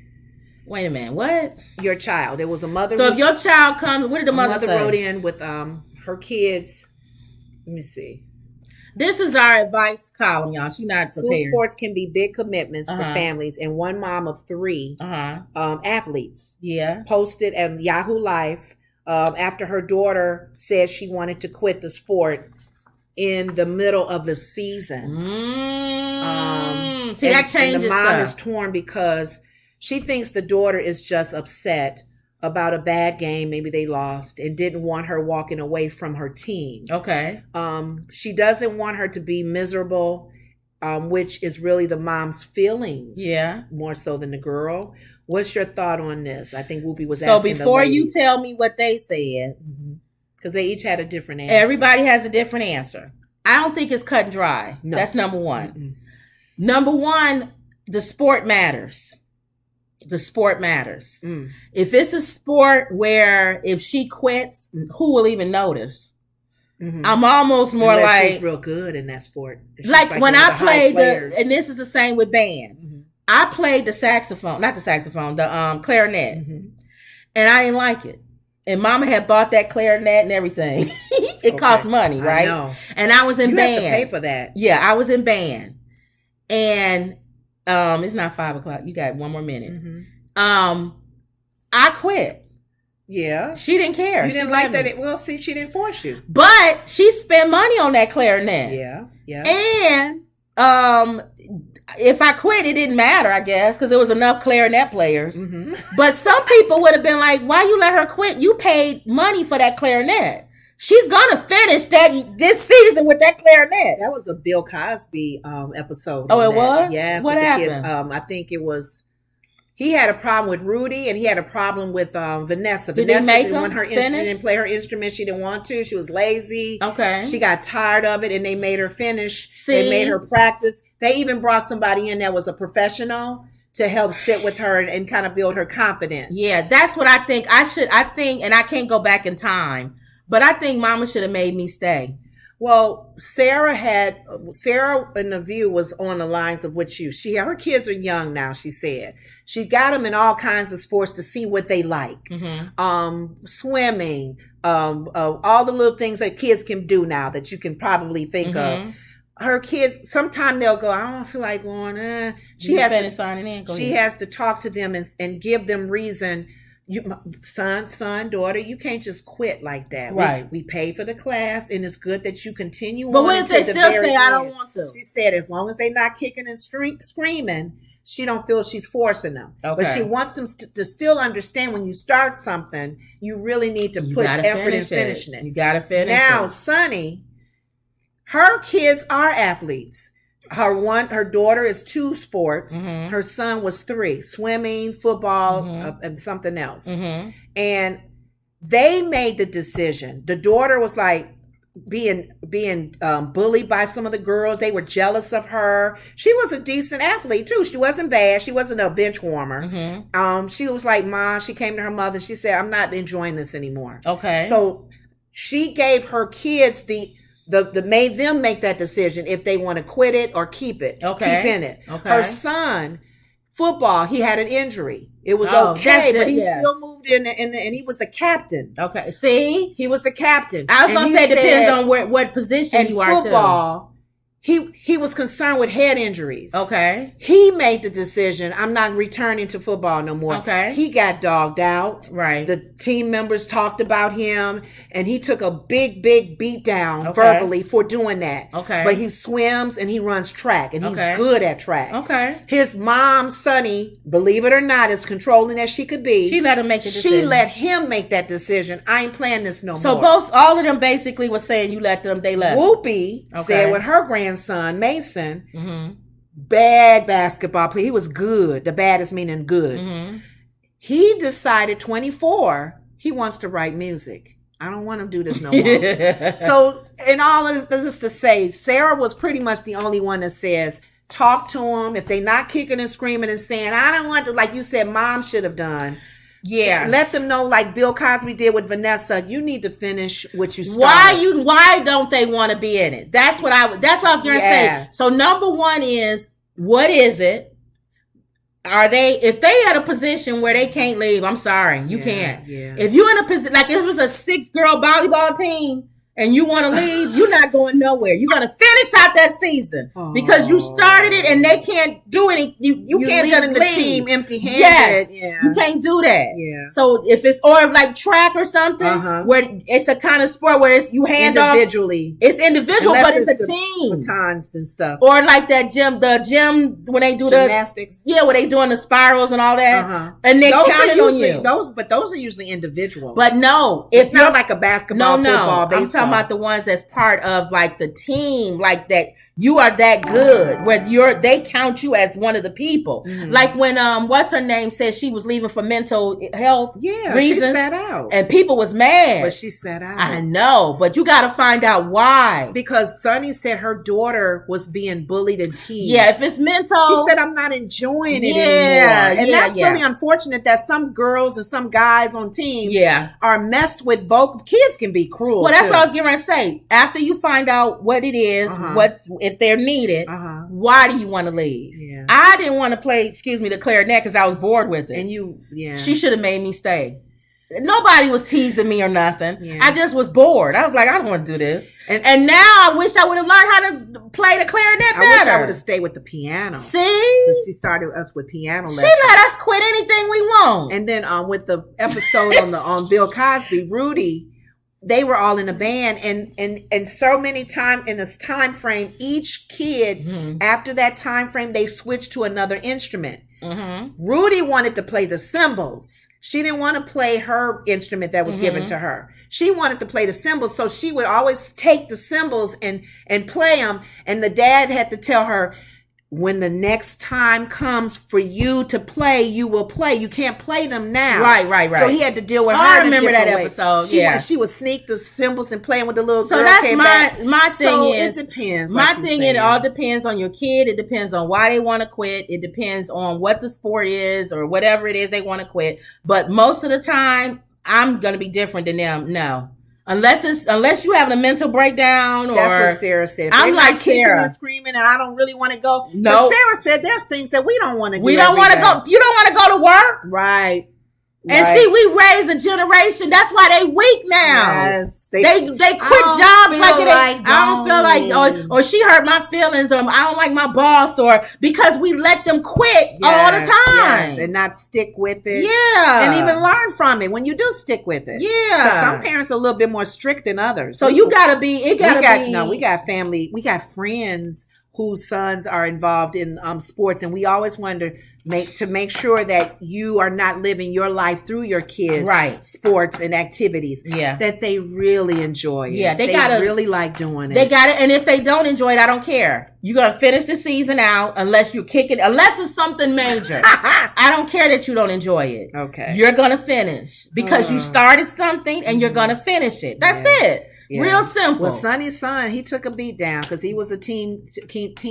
Speaker 2: Wait a minute. What?
Speaker 1: Your child. There was a mother.
Speaker 2: So if your child comes, what did the mother say?
Speaker 1: Wrote in with her kids. Let me see.
Speaker 2: This is our advice column, y'all. She's not prepared.
Speaker 1: School sports can be big commitments for families, and one mom of 3 athletes posted at Yahoo Life after her daughter said she wanted to quit the sport in the middle of the season.
Speaker 2: See, that changes
Speaker 1: and the mom
Speaker 2: stuff.
Speaker 1: is torn because she thinks the daughter is just upset about a bad game, maybe they lost, and didn't want her walking away from her team.
Speaker 2: Okay.
Speaker 1: She doesn't want her to be miserable, which is really the mom's feelings.
Speaker 2: Yeah.
Speaker 1: More so than the girl. What's your thought on this? I think Whoopi was
Speaker 2: asking.
Speaker 1: So
Speaker 2: before you tell me what they said,
Speaker 1: because they each had a different answer.
Speaker 2: Everybody has a different answer. I don't think it's cut and dry. No. That's number one. Number one, the sport matters. The sport matters. If it's a sport where if she quits, who will even notice? I'm almost more
Speaker 1: unless she's real good in that sport.
Speaker 2: Like when I played and this is the same with band. I played the clarinet, and I didn't like it. And Mama had bought that clarinet and everything. It cost money, right? I know. And I was in band.
Speaker 1: You have to pay for that.
Speaker 2: Yeah, I was in band, and it's not 5:00. You got one more minute. I quit.
Speaker 1: Yeah.
Speaker 2: She didn't care.
Speaker 1: You didn't like that. Well, see, she didn't force you.
Speaker 2: But she spent money on that clarinet.
Speaker 1: Yeah.
Speaker 2: And if I quit, it didn't matter, I guess, because there was enough clarinet players. But some people would have been like, why you let her quit? You paid money for that clarinet. She's going to finish this season with that clarinet.
Speaker 1: That was a Bill Cosby episode.
Speaker 2: Oh, it was?
Speaker 1: Yes.
Speaker 2: What happened?
Speaker 1: Kids. I think it was... He had a problem with Rudy, and he had a problem with Vanessa. Vanessa didn't want her instrument, didn't play her instrument. She didn't want to. She was lazy.
Speaker 2: Okay.
Speaker 1: She got tired of it, and they made her finish. They made her practice. They even brought somebody in that was a professional to help sit with her and kind of build her confidence.
Speaker 2: Yeah, that's what I think. I think, and I can't go back in time, but I think Mama should have made me stay.
Speaker 1: Well, Sarah in The View was on the lines of what her kids are young now, she said. She got them in all kinds of sports to see what they like. Swimming, all the little things that kids can do now that you can probably think of. Her kids, sometimes they'll go, I don't feel like going, She has to talk to them and give them reason. Son, daughter, you can't just quit like that.
Speaker 2: Right.
Speaker 1: We pay for the class, and it's good that you continue.
Speaker 2: But what if they still say, I don't want to?
Speaker 1: She said, as long as they're not kicking and screaming, she don't feel she's forcing them. Okay. But she wants them to still understand when you start something, you really need to put effort in finishing it.
Speaker 2: You got to finish it.
Speaker 1: Now, Sonny, her kids are athletes. Her daughter is 2 sports. Her son was 3, swimming, football, and something else. And they made the decision. The daughter was like being bullied by some of the girls. They were jealous of her. She was a decent athlete too. She wasn't bad. She wasn't a bench warmer. She was like, Mom, she came to her mother. She said, I'm not enjoying this anymore.
Speaker 2: Okay.
Speaker 1: So she gave her kids made them make that decision if they want to quit it or keep it.
Speaker 2: Okay.
Speaker 1: Keep in it.
Speaker 2: Okay.
Speaker 1: Her son, football, he had an injury. It was okay, but he still moved in and he was the captain.
Speaker 2: Okay. See?
Speaker 1: He was the captain.
Speaker 2: I was going to say it depends on what position you are too.
Speaker 1: Football, he was concerned with head injuries.
Speaker 2: Okay.
Speaker 1: He made the decision, I'm not returning to football no more.
Speaker 2: Okay.
Speaker 1: He got dogged out.
Speaker 2: Right.
Speaker 1: The team members talked about him, and he took a big beat down verbally for doing that.
Speaker 2: Okay.
Speaker 1: But he swims and he runs track, and he's good at track.
Speaker 2: Okay.
Speaker 1: His mom, Sonny, believe it or not, as controlling as she could be,
Speaker 2: she let him make the decision.
Speaker 1: She let him make that decision. I ain't playing this no more.
Speaker 2: So all of them basically were saying you let them, they left.
Speaker 1: Whoopi said with her grandson, Mason, bad basketball player. He was good. The baddest meaning good. He decided 24, he wants to write music. I don't want to do this no more. So, in all this to say, Sarah was pretty much the only one that says, talk to them. If they're not kicking and screaming and saying, I don't want to, like you said, Mom should have done.
Speaker 2: Yeah.
Speaker 1: Let them know, like Bill Cosby did with Vanessa, you need to finish what you started.
Speaker 2: Why don't they want to be in it? That's what I was going to say. So number one is, what is it? If they had a position where they can't leave, I'm sorry, you can't. Yeah. If you're in a position, like if it was a 6-girl volleyball team, and you want to leave, you're not going nowhere. You're going to finish out that season because you started it and they can't do any. You can't just
Speaker 1: the
Speaker 2: leave.
Speaker 1: Team empty-handed.
Speaker 2: Yes, you can't do that.
Speaker 1: Yeah.
Speaker 2: So if it's like track or something, where it's a kind of sport where you hand
Speaker 1: individually.
Speaker 2: Off. It's individual, but it's a team.
Speaker 1: Batons and stuff.
Speaker 2: Or like the gym when they do
Speaker 1: gymnastics.
Speaker 2: Where they doing the spirals and all that, and they counting on you.
Speaker 1: Those are usually individual.
Speaker 2: But no,
Speaker 1: it's not like a basketball, football, baseball.
Speaker 2: I'm talking about the ones that's part of like the team, like that you are that good where they count you as one of the people. Like when what's her name said she was leaving for mental health reasons,
Speaker 1: she sat out
Speaker 2: and people was mad,
Speaker 1: but she sat out.
Speaker 2: I know, but you got to find out why,
Speaker 1: because Sonny said her daughter was being bullied and teased.
Speaker 2: Yeah, if it's mental,
Speaker 1: she said I'm not enjoying it anymore, and that's really unfortunate that some girls and some guys on teams are messed with. Both kids can be cruel.
Speaker 2: Well, that's what I was getting ready to say. After you find out what it is, if they're needed, why do you want to leave?
Speaker 1: Yeah.
Speaker 2: I didn't want to play, the clarinet because I was bored with it.
Speaker 1: And
Speaker 2: she should have made me stay. Nobody was teasing me or nothing.
Speaker 1: Yeah.
Speaker 2: I just was bored. I was like, I don't want to do this. And now I wish I would have learned how to play the clarinet better.
Speaker 1: I wish I would have stayed with the piano.
Speaker 2: See?
Speaker 1: She started us with piano lessons.
Speaker 2: She let us quit anything we want.
Speaker 1: And then with the episode on Bill Cosby, Rudy, they were all in a band, and so many time in this time frame, each kid after that time frame they switched to another instrument. Rudy wanted to play the cymbals. She didn't want to play her instrument that was given to her. She wanted to play the cymbals, so she would always take the cymbals and play them. And the dad had to tell her, when the next time comes for you to play, you will play. You can't play them now.
Speaker 2: Right.
Speaker 1: So he had to deal with her.
Speaker 2: I remember that episode.
Speaker 1: She would sneak the cymbals and playing with the little girl.
Speaker 2: So that's my thing.
Speaker 1: So
Speaker 2: is
Speaker 1: it depends.
Speaker 2: My thing, it all depends on your kid. It depends on why they want to quit. It depends on what the sport is or whatever it is they want to quit. But most of the time, I'm gonna be different than them. No. Unless you having a mental breakdown, or
Speaker 1: that's what Sarah said.
Speaker 2: I'm like Sarah,
Speaker 1: and screaming, and I don't really want to go.
Speaker 2: No,
Speaker 1: but Sarah said there's things that we don't want to do.
Speaker 2: We don't want to go. You don't want to go to work,
Speaker 1: right?
Speaker 2: And see, we raised a generation. That's why they weak now.
Speaker 1: Yes,
Speaker 2: they quit jobs like it. I don't feel like, or she hurt my feelings, or I don't like my boss, or because we let them quit all the time,
Speaker 1: and not stick with it.
Speaker 2: Yeah,
Speaker 1: and even learn from it when you do stick with it.
Speaker 2: Yeah,
Speaker 1: because some parents are a little bit more strict than others.
Speaker 2: So you gotta be. It gotta be.
Speaker 1: No, we got family. We got friends whose sons are involved in sports, and we always wonder to make sure that you are not living your life through your kids' sports and activities. Yeah, that they really enjoy it.
Speaker 2: Yeah, they
Speaker 1: gotta really like doing it.
Speaker 2: They got it, and if they don't enjoy it, I don't care. You're gonna finish the season out unless you kick it, unless it's something major. I don't care that you don't enjoy it.
Speaker 1: Okay,
Speaker 2: you're gonna finish because you started something and you're gonna finish it. That's it. Yeah. Real simple.
Speaker 1: Well, Sonny's son, he took a beat down because he was a team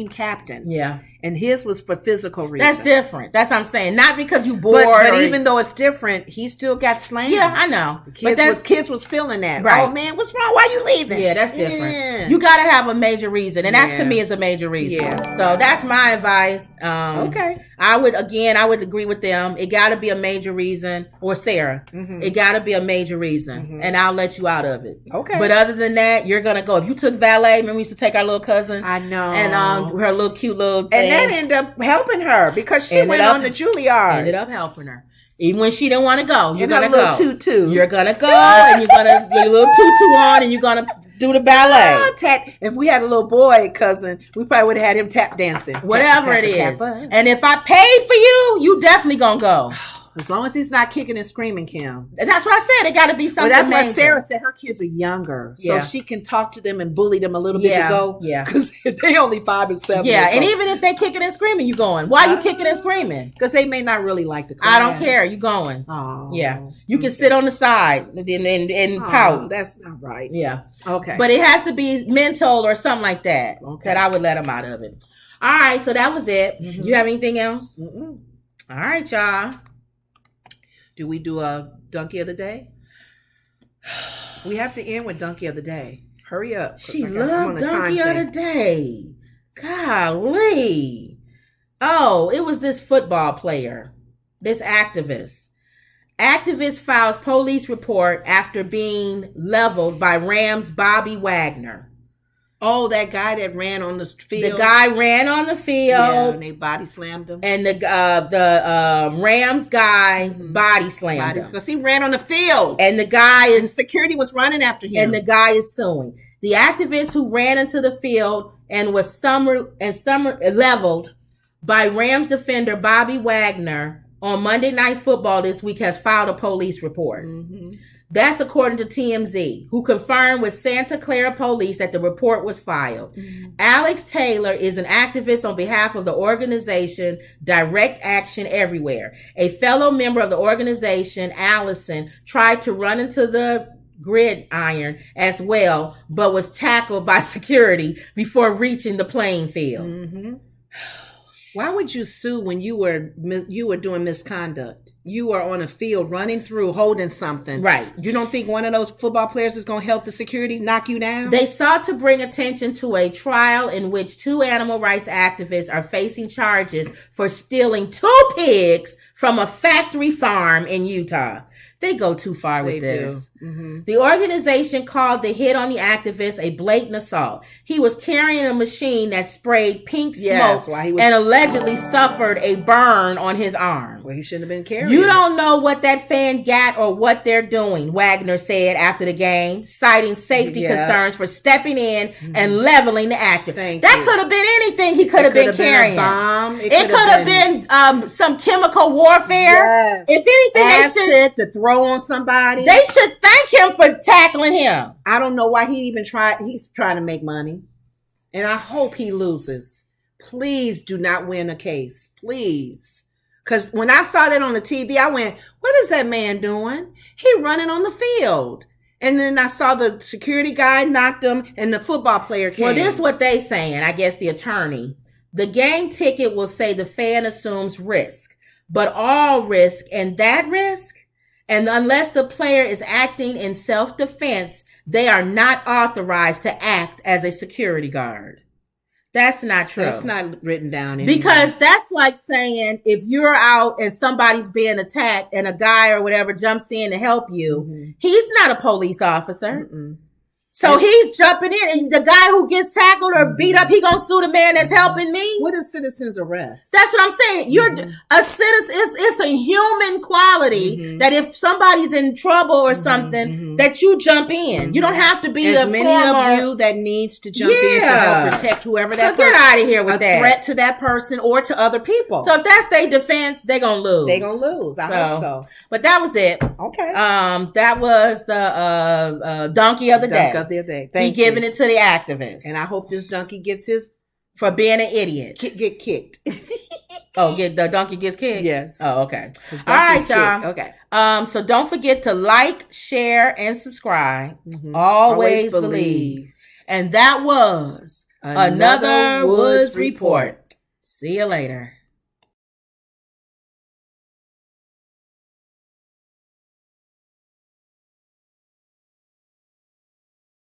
Speaker 1: captain.
Speaker 2: Yeah.
Speaker 1: And his was for physical reasons.
Speaker 2: That's different. That's what I'm saying. Not because you bored.
Speaker 1: But even though it's different, he still got slammed.
Speaker 2: Yeah, I know.
Speaker 1: The kids was feeling that. Right. Oh, man, what's wrong? Why you leaving?
Speaker 2: Yeah, that's different. Yeah. You got to have a major reason. And that, to me, is a major reason. Yeah. So that's my advice.
Speaker 1: Okay.
Speaker 2: I would agree with them. It got to be a major reason. Or Sarah. Mm-hmm. It got to be a major reason. Mm-hmm. And I'll let you out of it.
Speaker 1: Okay.
Speaker 2: But other than that, you're going to go. If you took valet, remember we used to take our little cousin.
Speaker 1: I know.
Speaker 2: And her little cute little thing.
Speaker 1: And that ended up helping her because she went on to Juilliard.
Speaker 2: Ended up helping her. Even when she didn't want to go. You're going to
Speaker 1: go. Tutu.
Speaker 2: You're going to go and you're going to get a little tutu on and you're going to do the ballet.
Speaker 1: If we had a little boy cousin, we probably would have had him tap dancing.
Speaker 2: Whatever it is. And if I paid for you, you definitely going to go.
Speaker 1: As long as he's not kicking and screaming, Kim.
Speaker 2: That's what I said. It got to be something.
Speaker 1: Well, that's what Sarah said. Her kids are younger, so she can talk to them and bully them a little bit to go. Yeah, because they only 5 and 7.
Speaker 2: Yeah, and even if they kicking and screaming, you going? Why you kicking and screaming?
Speaker 1: Because they may not really like the class.
Speaker 2: I don't care. You going? Oh, yeah. You can sit on the side and pout.
Speaker 1: That's not right.
Speaker 2: Yeah.
Speaker 1: Okay.
Speaker 2: But it has to be mental or something like that. Okay. That I would let them out of it. All right. So that was it. Mm-hmm. You have anything else? Mm-mm. All right, y'all.
Speaker 1: Do we do a donkey of the day? We have to end with donkey of the day. Hurry up.
Speaker 2: She loved donkey of the day. Golly. Oh, it was this football player. This activist. Activist files police report after being leveled by Rams' Bobby Wagner.
Speaker 1: Oh, that guy that ran on the field.
Speaker 2: The guy ran on the field.
Speaker 1: Yeah, and they body slammed him.
Speaker 2: And the Rams guy body slammed him.
Speaker 1: Because he ran on the field.
Speaker 2: And the guy
Speaker 1: and security was running after him.
Speaker 2: And the guy is suing. The activist who ran into the field and was leveled by Rams defender Bobby Wagner on Monday Night Football this week has filed a police report. Mm-hmm. That's according to TMZ, who confirmed with Santa Clara police that the report was filed. Mm-hmm. Alex Taylor is an activist on behalf of the organization Direct Action Everywhere. A fellow member of the organization, Allison, tried to run into the gridiron as well, but was tackled by security before reaching the playing field. Mm-hmm.
Speaker 1: Why would you sue when you were doing misconduct? You were on a field running through, holding something.
Speaker 2: Right.
Speaker 1: You don't think one of those football players is going to help the security knock you down?
Speaker 2: They sought to bring attention to a trial in which 2 animal rights activists are facing charges for stealing 2 pigs from a factory farm in Utah. They go too far with this. Mm-hmm. The organization called the hit on the activist a blatant assault. He was carrying a machine that sprayed pink smoke and allegedly suffered a burn on his arm.
Speaker 1: Well, he shouldn't have been carrying
Speaker 2: You don't know what that fan got or what they're doing, Wagner said after the game, citing safety concerns for stepping in and leveling the actor. That could have been anything he could have been carrying.
Speaker 1: Been a bomb.
Speaker 2: It could have been some chemical warfare.
Speaker 1: Yes.
Speaker 2: If anything,
Speaker 1: they should throw on somebody.
Speaker 2: They should thank him for tackling him.
Speaker 1: I don't know why he even tried. He's trying to make money. And I hope he loses. Please do not win a case. Please. Because when I saw that on the TV, I went, what is that man doing? He running on the field. And then I saw the security guy knocked him and the football player came.
Speaker 2: Well, this is what they saying, I guess the attorney. The game ticket will say the fan assumes risk. But all risk and that risk, and unless the player is acting in self-defense, they are not authorized to act as a security guard. That's not true.
Speaker 1: That's not written down anymore.
Speaker 2: Because that's like saying if you're out and somebody's being attacked and a guy or whatever jumps in to help you, he's not a police officer. So he's jumping in, and the guy who gets tackled or beat up, he gonna sue the man that's helping me.
Speaker 1: What is citizen's arrest?
Speaker 2: That's what I'm saying. You're a citizen. It's a human quality that if somebody's in trouble or something, that you jump in. You don't have to be
Speaker 1: as many of you that needs to jump in to help protect whoever that person.
Speaker 2: Get out of here with that.
Speaker 1: A threat to that person or to other people.
Speaker 2: So if that's their defense, they're gonna lose.
Speaker 1: They're gonna lose. I hope so.
Speaker 2: But that was it.
Speaker 1: Okay.
Speaker 2: That was the donkey of the day. He giving it to the activists.
Speaker 1: And I hope this donkey gets his...
Speaker 2: For being an idiot.
Speaker 1: Get kicked.
Speaker 2: The donkey gets kicked?
Speaker 1: Yes.
Speaker 2: Oh, okay. All right, y'all.
Speaker 1: Okay.
Speaker 2: So don't forget to like, share, and subscribe. Always believe. And that was another Woods Report. See you later.